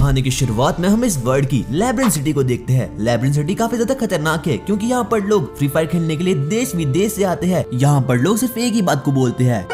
कहानी की शुरुआत में हम इस वर्ल्ड की लैब्रिंथ सिटी को देखते हैं। लैब्रिंथ सिटी काफी ज्यादा खतरनाक है क्योंकि यहाँ पर लोग फ्री फायर खेलने के लिए देश विदेश से आते हैं। यहाँ पर लोग सिर्फ एक ही बात को बोलते हैं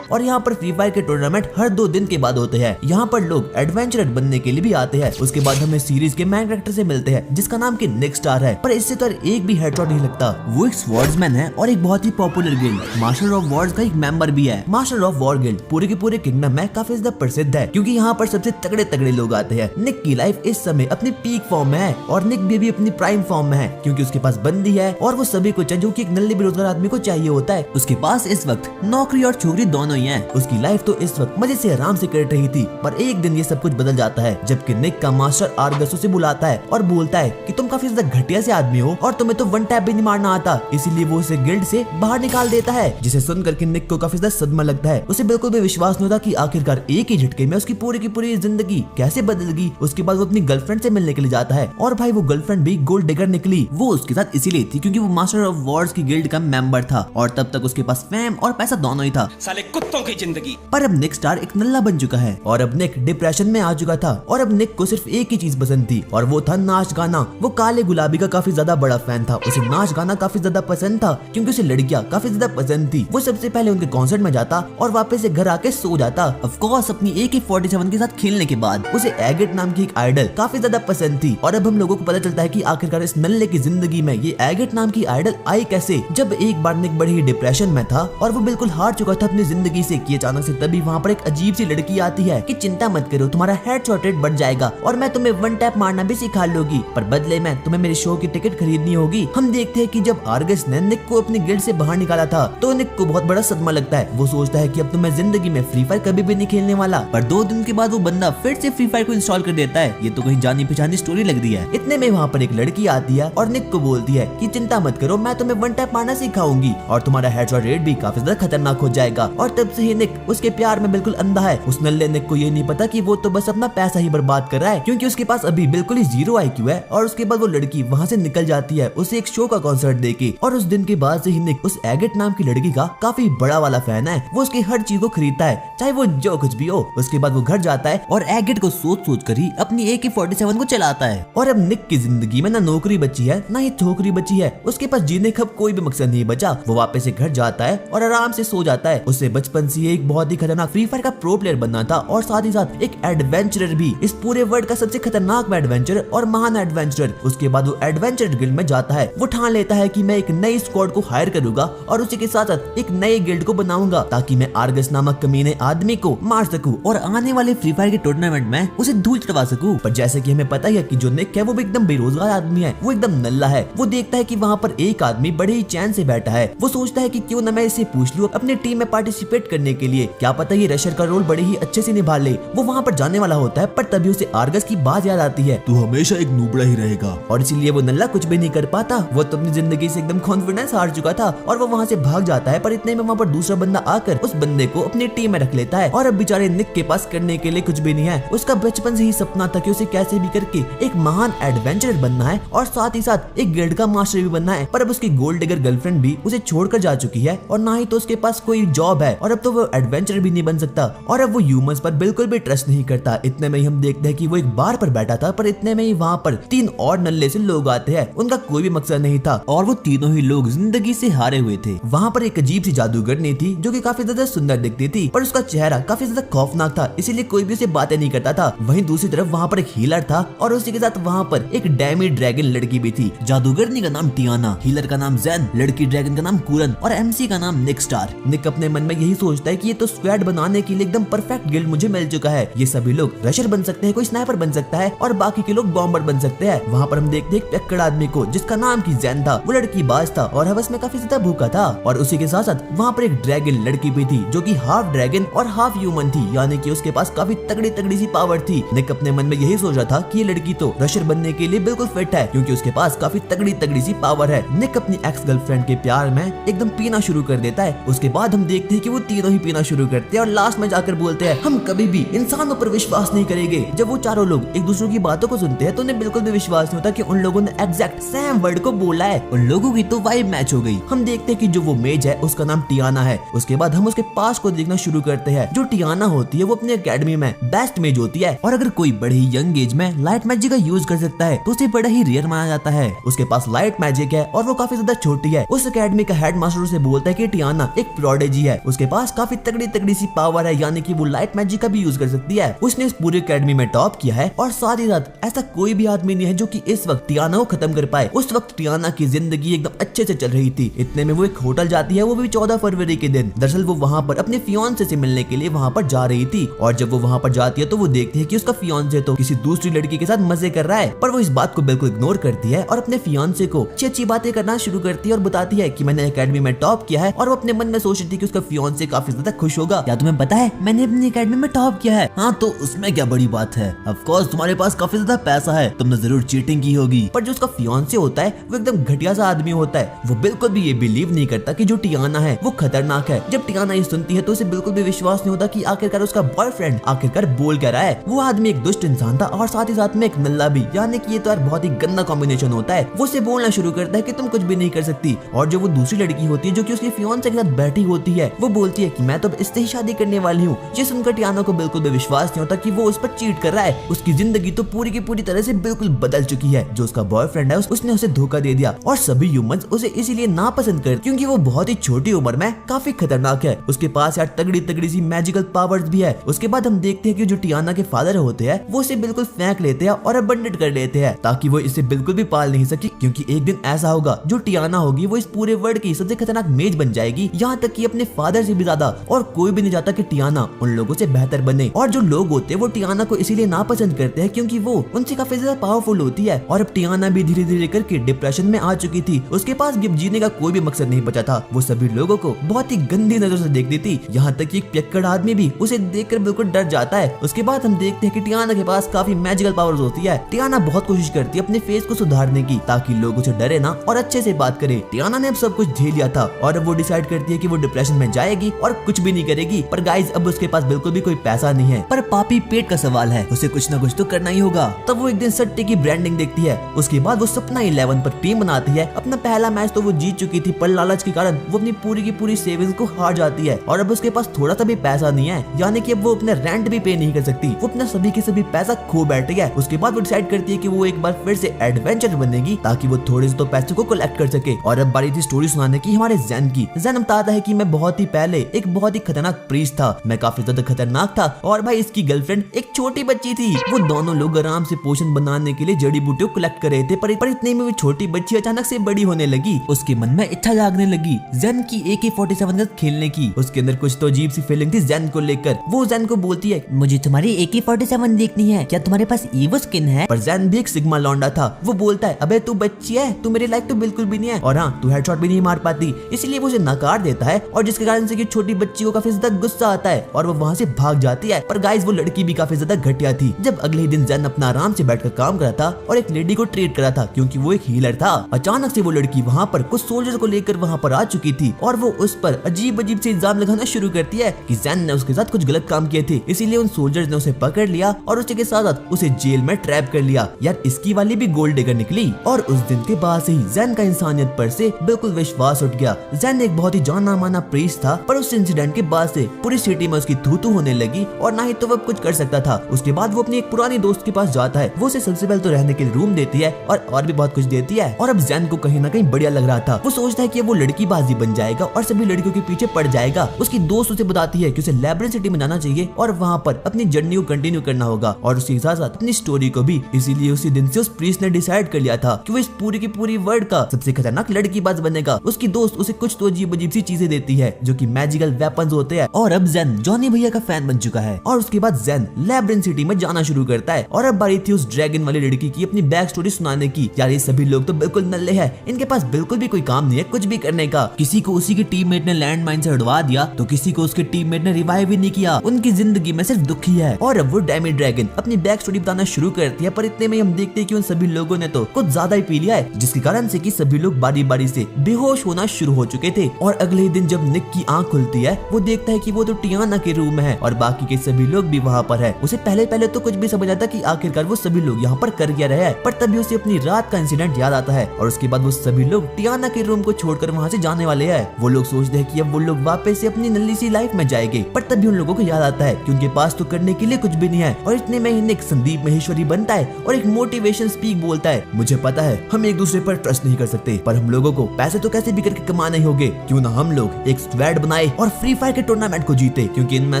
और यहाँ पर फ्री फायर के टूर्नामेंट हर 2 दिन के बाद होते हैं। यहाँ पर लोग एडवेंचरर बनने के लिए भी आते हैं। उसके बाद हमें सीरीज के मेन कैरेक्टर से मिलते हैं जिसका नाम की निक स्टार है, पर इससे तो एक भी हेडशॉट नहीं लगता। वो एक स्वॉर्ड्समैन है और एक बहुत ही popular guild master of wars का एक मेंबर भी है। मास्टर ऑफ वॉर गिल्ड पूरे के पूरे किंगडम में काफी ज्यादा प्रसिद्ध है क्योंकि यहाँ पर सबसे तगड़े तगड़े लोग आते हैं। निक की लाइफ इस समय अपनी पीक फॉर्म में है और निक भी अपनी प्राइम फॉर्म में है क्योंकि उसके पास बंदी है और वो सभी कुछ है जो कि एक नल्ले बेरोजगार आदमी को चाहिए होता है। उसके पास इस वक्त नौकरी और छोकरी दोनों ही है। उसकी लाइफ तो इस वक्त मजे से आराम से कट रही थी, पर एक दिन ये सब कुछ बदल जाता है जबकि निक का मास्टर आर्गस उसे बुलाता है और बोलता है कि तुम काफी ज्यादा घटिया से आदमी हो और तुम्हें तो 1 टैप भी नहीं मारना आता, इसीलिए वो उसे गिल्ड से बाहर निकाल देता है। जिसे सुनकर के निक को काफी ज्यादा सदमा लगता है। उसे बिल्कुल भी विश्वास नहीं होता कि आखिरकार एक ही झटके में उसकी पूरी की पूरी जिंदगी कैसे बदल गई। उसके बाद वो अपनी गर्लफ्रेंड से मिलने के लिए जाता है और भाई वो गर्लफ्रेंड भी गोल्ड डिगर निकली। वो उसके साथ इसीलिए थी क्योंकि वो मास्टर ऑफ वॉर्स की गिल्ड का मेंबर था और तब तक उसके पास फेम और पैसा दोनों ही था। साले कुत्तों की जिंदगी। पर अब निक स्टार एक नल्ला बन चुका है और अब निक डिप्रेशन में आ चुका था और अब निक को सिर्फ एक ही चीज पसंद थी और वो था नाच गाना। वो काले गुलाबी का काफी ज्यादा बड़ा फैन था। उसे नाच गाना काफी ज्यादा पसंद था क्योंकि उसे लड़कियां काफी ज्यादा पसंद थी। वो सबसे पहले उनके कॉन्सर्ट में जाता और वापस से घर आके सो जाता। ऑफ कोर्स अपनी AK-47 के साथ खेलने के बाद उसे एगेट नाम की एक आइडल काफी ज्यादा पसंद थी और अब हम लोगों को पता चलता है कि आखिरकार इस नल्ले की जिंदगी में ये एगेट नाम की आइडल आई कैसे। जब एक बार निक बड़ी ही डिप्रेशन में था और वो बिल्कुल हार चुका था अपनी जिंदगी से कि अचानक से तभी वहाँ पर एक अजीब सी लड़की आती है कि चिंता मत करो, तुम्हारा हेडशॉट रेट बढ़ जाएगा और मैं तुम्हें 1 टैप मारना भी सिखा लूंगी, पर बदले में तुम्हें मेरे शो की टिकट खरीदनी होगी। हम देखते हैं कि जब आर्गस ने निक को अपनी गिल्ड से बाहर निकाला था तो निक को बहुत बड़ा सदमा लगता है। वो सोचता है कि अब तो मैं जिंदगी में फ्री फायर कभी भी नहीं खेलने वाला, पर 2 दिन के बाद वो बंदा फिर से फ्री फायर को इंस्टॉल कर देता है। ये तो कहीं जानी पहचानी स्टोरी लग रही है। इतने में वहाँ पर एक लड़की आती है और निक को बोलती है कि चिंता मत करो, मैं तुम्हें 1 टैप मारना सिखाऊंगी और तुम्हारा हेडशॉट रेट भी काफी ज्यादा खतरनाक हो जाएगा। और तब से ही निक उसके प्यार में बिल्कुल अंधा है। उस नल्ले निक को ये नहीं पता कि वो तो बस अपना पैसा ही बर्बाद कर रहा है क्योंकि उसके पास अभी बिल्कुल ही 0 IQ है। और उसके बाद वो लड़की वहाँ से निकल जाती है उसे एक शो का कॉन्सर्ट देके और उस दिन के बाद से ही निक उस एगेट नाम की लड़की का काफी बड़ा वाला फैन है। वो उसकी हर चीज को खरीदता है चाहे वो जो कुछ भी हो। उसके बाद वो घर जाता है और एगेट को सोच सोच कर ही अपनी AK-47 को चलाता है। और अब निक की जिंदगी में ना नौकरी बची है ना ही छोकरी बची है। उसके पास जीने का कोई भी मकसद नहीं बचा। वो वापस से घर जाता है और आराम से सो जाता है। उसे बचपन से एक बहुत ही खतरनाक फ्री फायर का प्रो प्लेयर बनना था और साथ ही साथ एक एडवेंचरर भी, इस पूरे वर्ल्ड का सबसे खतरनाक एडवेंचरर और महान एडवेंचरर। उसके बाद वो एडवेंचरर गिल्ड में जाता है। वो ठान लेता है कि मैं एक नई स्क्वाड को हायर करूंगा और उसी के साथ साथ एक नए गिल्ड को बनाऊंगा ताकि मैं आर्गस नामक कमीने आदमी को मार सकूं और आने वाले फ्री फायर के टूर्नामेंट में उसे धूल चढ़वा सकूं। पर जैसे कि हमें पता है कि जो निक है वो भी एकदम बेरोजगार आदमी है, वो एकदम नल्ला है। वो देखता है कि वहाँ पर एक आदमी बड़े ही चैन से बैठा है। वो सोचता है कि क्यों ना मैं इसे पूछ लूं अपनी टीम में पार्टिसिपेट करने के लिए, क्या पता ये रशर का रोल बड़े ही अच्छे से निभा ले। वो वहाँ पर जाने वाला होता है पर तभी उसे आर्गस की बात याद आती है, तू हमेशा एक नूबड़ा ही रहेगा। और इसीलिए वो नल्ला कुछ भी नहीं कर पाता। वो तो अपनी जिंदगी से एकदम कॉन्फिडेंस हार चुका था और वो वहाँ से भाग जाता है। पर इतने में वहाँ पर दूसरा बंदा आकर उस बंदे को अपनी टीम में रख लेता है और अब बेचारे निक के पास करने के लिए कुछ भी नहीं है। उसका बचपन से ही सपना था कि उसे कैसे भी करके एक महान एडवेंचरर बनना है और साथ ही साथ एक गिल्ड का मास्टर भी बनना है। पर अब उसकी गोल्ड डिगर गर्लफ्रेंड भी उसे छोड़कर जा चुकी है और ना ही तो उसके पास कोई जॉब है और अब तो वो एडवेंचरर भी नहीं बन सकता और अब वो ह्यूमंस पर बिल्कुल भी ट्रस्ट नहीं करता। इतने में ही हम देखते हैं कि वो एक बार पर बैठा था, पर इतने में ही वहाँ पर 3 और नल्ले से लोग आते हैं। उनका कोई भी मकसद नहीं था और वो तीनों ही लोग जिंदगी से हारे हुए थे। वहाँ पर एक अजीब सी जादूगरनी थी जो कि काफी ज्यादा सुंदर दिखती थी, पर उसका चेहरा काफी ज्यादा खौफनाक था, इसीलिए कोई भी उसे बातें नहीं करता था। वहीं दूसरी तरफ वहाँ पर एक हीलर था और उसी के साथ वहाँ पर एक डैमी ड्रैगन लड़की भी थी। जादूगरनी का नाम टियाना, हीलर का नाम जैन, लड़की ड्रैगन का नाम कुरन और MC का नाम निक स्टार। निक अपने मन में यही सोचता है कि ये तो स्क्वाड बनाने के लिए एकदम परफेक्ट गिल्ड मुझे मिल चुका है। ये सभी लोग रशर बन सकते हैं, कोई स्नाइपर बन सकता है और बाकी के लोग बॉम्बर बन सकते हैं। वहाँ पर हम देखते हैं एक पियक्कड़ आदमी को जिसका नाम की जैन था। वो लड़की बाज था और हवस में काफी ज्यादा भूखा था और उसी के साथ साथ वहाँ पर एक ड्रैगन लड़की भी थी जो कि हाफ ड्रैगन और हाफ ह्यूमन थी, यानी कि उसके पास काफी तगड़ी तगड़ी सी पावर थी। निक अपने मन में यही सोच रहा था कि ये लड़की तो रशर बनने के लिए बिल्कुल फिट है क्योंकि उसके पास काफी तगड़ी तगड़ी सी पावर है। निक अपनी एक्स गर्लफ्रेंड के प्यार में एकदम पीना शुरू कर देता है। उसके बाद हम देखते हैं कि वो तीनों ही पीना शुरू करते हैं और लास्ट में जाकर बोलते हैं हम कभी भी इंसानों पर विश्वास नहीं करेंगे। जब वो चारों लोग एक दूसरे की बातों को सुनते हैं तो उन्हें बिल्कुल भी विश्वास नहीं होता कि उन लोगों ने एग्जैक्ट सेम वर्ड को बोला है। उन लोगों की तो वाइब मैच हो गई। हम देखते हैं कि जो वो मेज है उसका नाम टियाना है। उसके बाद हम उसके पास को देखना शुरू करते हैं। जो टियाना होती है वो अपनी एकेडमी में बेस्ट मेज होती है और अगर कोई बड़े ही यंग एज में लाइट मैजिक का यूज कर सकता है तो उसे बड़ा ही रेयर माना जाता है। उसके पास लाइट मैजिक है और वो काफी ज्यादा छोटी है। उस एकेडमी का हेड मास्टर उसे बोलता है कि टियाना एक प्रोडिजी है, उसके पास काफी तगड़ी सी पावर है, यानी कि वो लाइट मैजिक का भी यूज कर सकती है। उसने इस पूरी एकेडमी में टॉप किया है और साथ ही साथ ऐसा कोई भी आदमी नहीं है जो कि इस वक्त टियाना को खत्म कर पाए। उस वक्त टियाना की जिंदगी एकदम अच्छे से चल रही थी। इतने में वो एक होटल जाती है, वो भी 14 फरवरी के दिन। दरअसल वो वहाँ पर अपने फियांसे से मिलने के लिए वहाँ पर जा रही थी और जब वो वहाँ पर जाती है तो वो देखती है कि उसका फियांसे तो किसी दूसरी लड़की के साथ मजे कर रहा है, पर वो इस बात को बिल्कुल इग्नोर करती है और अपने फियांसे को अच्छी बातें करना शुरू करती है और बताती है कि मैंने एकेडमी में टॉप किया है और वो अपने मन में सोच रही थी कि उसका फियांसे काफी ज्यादा खुश होगा। क्या तुम्हें पता है मैंने अपनी एकेडमी में टॉप किया है? हाँ तो उसमें क्या बड़ी बात है, ऑफ कोर्स तुम्हारे पास काफी ज्यादा पैसा है, तुमने जरूर चीटिंग की होगी। पर जो उसका फियांसे होता है वो एकदम घटिया सा आदमी होता है। वो बिल्कुल भी ये बिलीव नहीं करता कि जो टियाना है वो खतरनाक है। जब टियाना ये सुनती है तो उसे बिल्कुल भी विश्वास नहीं होता कि आखिरकार उसका बॉयफ्रेंड आखिरकार बोल क्या रहा है। वो आदमी एक दुष्ट इंसान था और साथ ही साथ में एक नल्ला भी, यानी कि ये तो यार बहुत ही गंदा कॉम्बिनेशन होता है। वो उसे बोलना शुरू करता है कि तुम कुछ भी नहीं कर सकती और जो वो दूसरी लड़की होती है जो कि उसके फियांसे के साथ बैठी होती है वो बोलती है कि मैं तो अब इससे ही शादी करने वाली हूँ। ये सुनकर टियाना को बिल्कुल भी विश्वास नहीं होता कि वो उस पर चीट कर रहा है। उसकी जिंदगी तो पूरी की पूरी तरह से बिल्कुल बदल चुकी है। जो उसका बॉयफ्रेंड है उसने उसे धोखा दे दिया और सभी ह्यूमंस उसे इसीलिए नापसंद करते क्योंकि वो बहुत ही छोटी उम्र में काफी खतरनाक है। उसके पास यार तगड़ी सी मैजिकल पावर्स भी है। उसके बाद हम देखते हैं कि जो टियाना के फादर होते हैं वो उसे बिल्कुल फेंक लेते हैं और अबंडेड कर लेते हैं ताकि वो इसे बिल्कुल भी पाल नहीं सके, क्योंकि एक दिन ऐसा होगा जो टियाना होगी वो इस पूरे वर्ल्ड की सबसे खतरनाक मेज बन जाएगी। यहाँ तक कि अपने फादर से भी ज्यादा और कोई भी नहीं चाहता कि टियाना उन लोगों से बेहतर बने। और जो लोग होते हैं वो टियाना को इसीलिए नापसंद करते हैं क्योंकि वो उनसे काफी ज्यादा पावरफुल होती है। और अब टियाना भी धीरे धीरे करके डिप्रेशन में आ चुकी थी। उसके पास गिफ्ट जीने का कोई भी मकसद नहीं बचा था। वो सभी लोगों को बहुत ही गंदी नजर से देखती थी, यहाँ तक कि एक पियक्कड़ आदमी भी उसे देखकर बिल्कुल डर जाता है। उसके बाद हम देखते हैं कि टियाना के पास काफी मैजिकल पावर्स होती है। टियाना बहुत कोशिश करती है अपने फेस को सुधारने की ताकि लोग उसे डरे ना और अच्छे से बात करे। टियाना ने अब सब कुछ झेल लिया था और अब वो डिसाइड करती है कि वो डिप्रेशन में जाएगी और कुछ भी नहीं करेगी। पर गाइस अब उसके पास बिल्कुल भी कोई पैसा नहीं है, पर पापी पेट का सवाल है, उसे कुछ ना कुछ तो करना ही होगा। तब वो एक दिन सट्टे की ब्रांडिंग देखती है। उसके बाद वो सपना 11 पर टीम बनाती है। अपना पहला मैच तो वो जीत चुकी थी पर लालच के कारण वो अपनी पूरी की पूरी सेविंग्स को हार जाती है और अब उसके पास थोड़ा सा भी पैसा नहीं है, यानी कि अब वो अपना रेंट भी पे नहीं कर सकती। वो अपना सभी के सभी पैसा खो बैठी है। उसके बाद वो डिसाइड करती है कि वो एक बार फिर से एडवेंचर बनेगी ताकि वो थोड़े से तो पैसे को कलेक्ट कर सके। और अब बारी थी स्टोरी सुनाने की हमारे जैन की। जैन बताता है कि मैं बहुत ही पहले एक बहुत ही खतरनाक प्रीस्ट था। मैं काफी ज्यादा खतरनाक था और भाई इसकी गर्लफ्रेंड एक छोटी बच्ची थी। वो दोनों लोग आराम से पोषण बनाने के लिए जड़ी बूटियों को कलेक्ट कर रहे थे, पर इतने में वो छोटी बच्ची अचानक से बड़ी होने लगी। उसके मन में इच्छा जागने लगी जैन की AK-47 के साथ खेलने की। उसके अंदर कुछ तो अजीब सी फीलिंग थी जैन को लेकर। वो जैन को बोलती है मुझे तुम्हारी AK-47 देखनी है, क्या तुम्हारे पास ईवो स्किन है? पर जैन भी एक सिग्मा लौंडा था। वो बोलता है अबे तू बच्ची है, तू मेरे लायक तो बिल्कुल भी नहीं है और हाँ तू हेडशॉट भी नहीं मार पाती। इसलिए वो उसे नकार देता है और जिसके कारण से छोटी बच्ची को काफी ज्यादा गुस्सा आता है और वो वहाँ से भाग जाती है। पर गाइस वो लड़की भी काफी ज्यादा घटिया थी। जब अगले दिन जैन अपना आराम से बैठकर काम कर रहा था और एक लेडी को ट्रीट करा था क्योंकि वो एक हीलर था, अचानक से वो लड़की वहाँ पर कुछ सोल्जर को लेकर वहाँ पर आ चुकी थी और वो उस पर अजीब से इल्जाम लगाना शुरू करती है कि जैन ने उसके साथ कुछ गलत काम किए थे। इसीलिए उन सोल्जर्स ने उसे पकड़ लिया और उसी के साथ उसे जेल में ट्रैप कर लिया। यार इसकी वाली भी गोल्ड डिगर निकली और उस दिन के बाद से ही जैन का इंसानियत पर से बिल्कुल विश्वास उठ गया। जैन एक बहुत ही जाना माना प्रीस्ट था, पर उस इंसिडेंट के बाद से पूरी सिटी में उसकी थू-थू होने लगी और ना ही तो वो कुछ कर सकता था। उसके बाद वो अपनी एक पुरानी दोस्त के पास जाता है। वो उसे सबसे पहले तो रहने के लिए रूम देती है और भी बहुत कुछ देती है। और अब जैन को कहीं ना कहीं बढ़िया लग रहा था। वो सोचता है कि वो लड़की बाजी बन जाएगा और सभी लड़कियों के पीछे पड़ जाएगा। उसकी दोस्त उसे बताती है कि उसे लैब्रिंथ सिटी में जाना चाहिए और वहाँ पर अपनी जर्नी को कंटिन्यू करना होगा और उसके साथ साथ अपनी स्टोरी को भी। इसीलिए उसी दिन से उस प्रीस्ट ने डिसाइड कर लिया था कि वो इस पूरी की पूरी वर्ल्ड का सबसे खतरनाक लड़कीबाज बनेगा। उसकी दोस्त उसे कुछ तो अजीब सी चीजें देती है जो कि मैजिकल वेपन्स होते हैं। और अब जैन जॉनी भैया का फैन बन चुका है और उसके बाद जैन लैब्रिंथ सिटी में जाना शुरू करता है। और अब बारी थी उस ड्रैगन वाली लड़की की अपनी बैक स्टोरी सुनाने की। यार ये सभी लोग तो बिल्कुल नल्ले हैं, इनके पास बिल्कुल भी कोई काम नहीं है कुछ भी करने का। किसी को उसी की टीममेट ने लैंड माइन से उड़वा दिया तो किसी को उसके टीममेट ने रिवाइव ही नहीं किया। उनकी जिंदगी में सिर्फ दुख ही है। और अब वो डैमी ड्रैगन अपनी बैक स्टोरी बताना शुरू करती है, पर इतने में हम देखते हैं कि उन सभी लोगों ने तो कुछ ज्यादा ही पी लिया है, जिसके कारण से कि सभी लोग बारी बारी से बेहोश होना शुरू हो चुके थे। और अगले दिन जब निक की आंख खुलती है वो देखता है कि वो तो टियाना के रूम में है और बाकी के सभी लोग भी वहाँ पर है। उसे पहले तो कुछ भी समझ आता कि आखिरकार वो सभी लोग यहाँ पर कर क्या रहे हैं, पर तभी उसे अपनी रात का इंसिडेंट याद आता है और उसके बाद वो सभी लोग टियाना के रूम को छोड़कर वहाँ से जाने वाले हैं। वो लोग सोचते हैं कि अब वो लोग वापस से अपनी नल्ली सी लाइफ में जाएंगे, पर तभी उन लोगों को याद आता है कि उनके पास तो करने के लिए कुछ भी नहीं है। और इतने में ही निक संदीप महेश्वरी बनता है और एक मोटिवेशन स्पीक बोलता है, मुझे पता है हम एक दूसरे पर ट्रस्ट नहीं कर सकते, पर हम लोगों को पैसे तो कैसे भी करके कमाने ही होंगे, क्यों ना हम लोग एक स्क्वाड बनाए और फ्री फायर के टूर्नामेंट को जीते, क्योंकि इनमें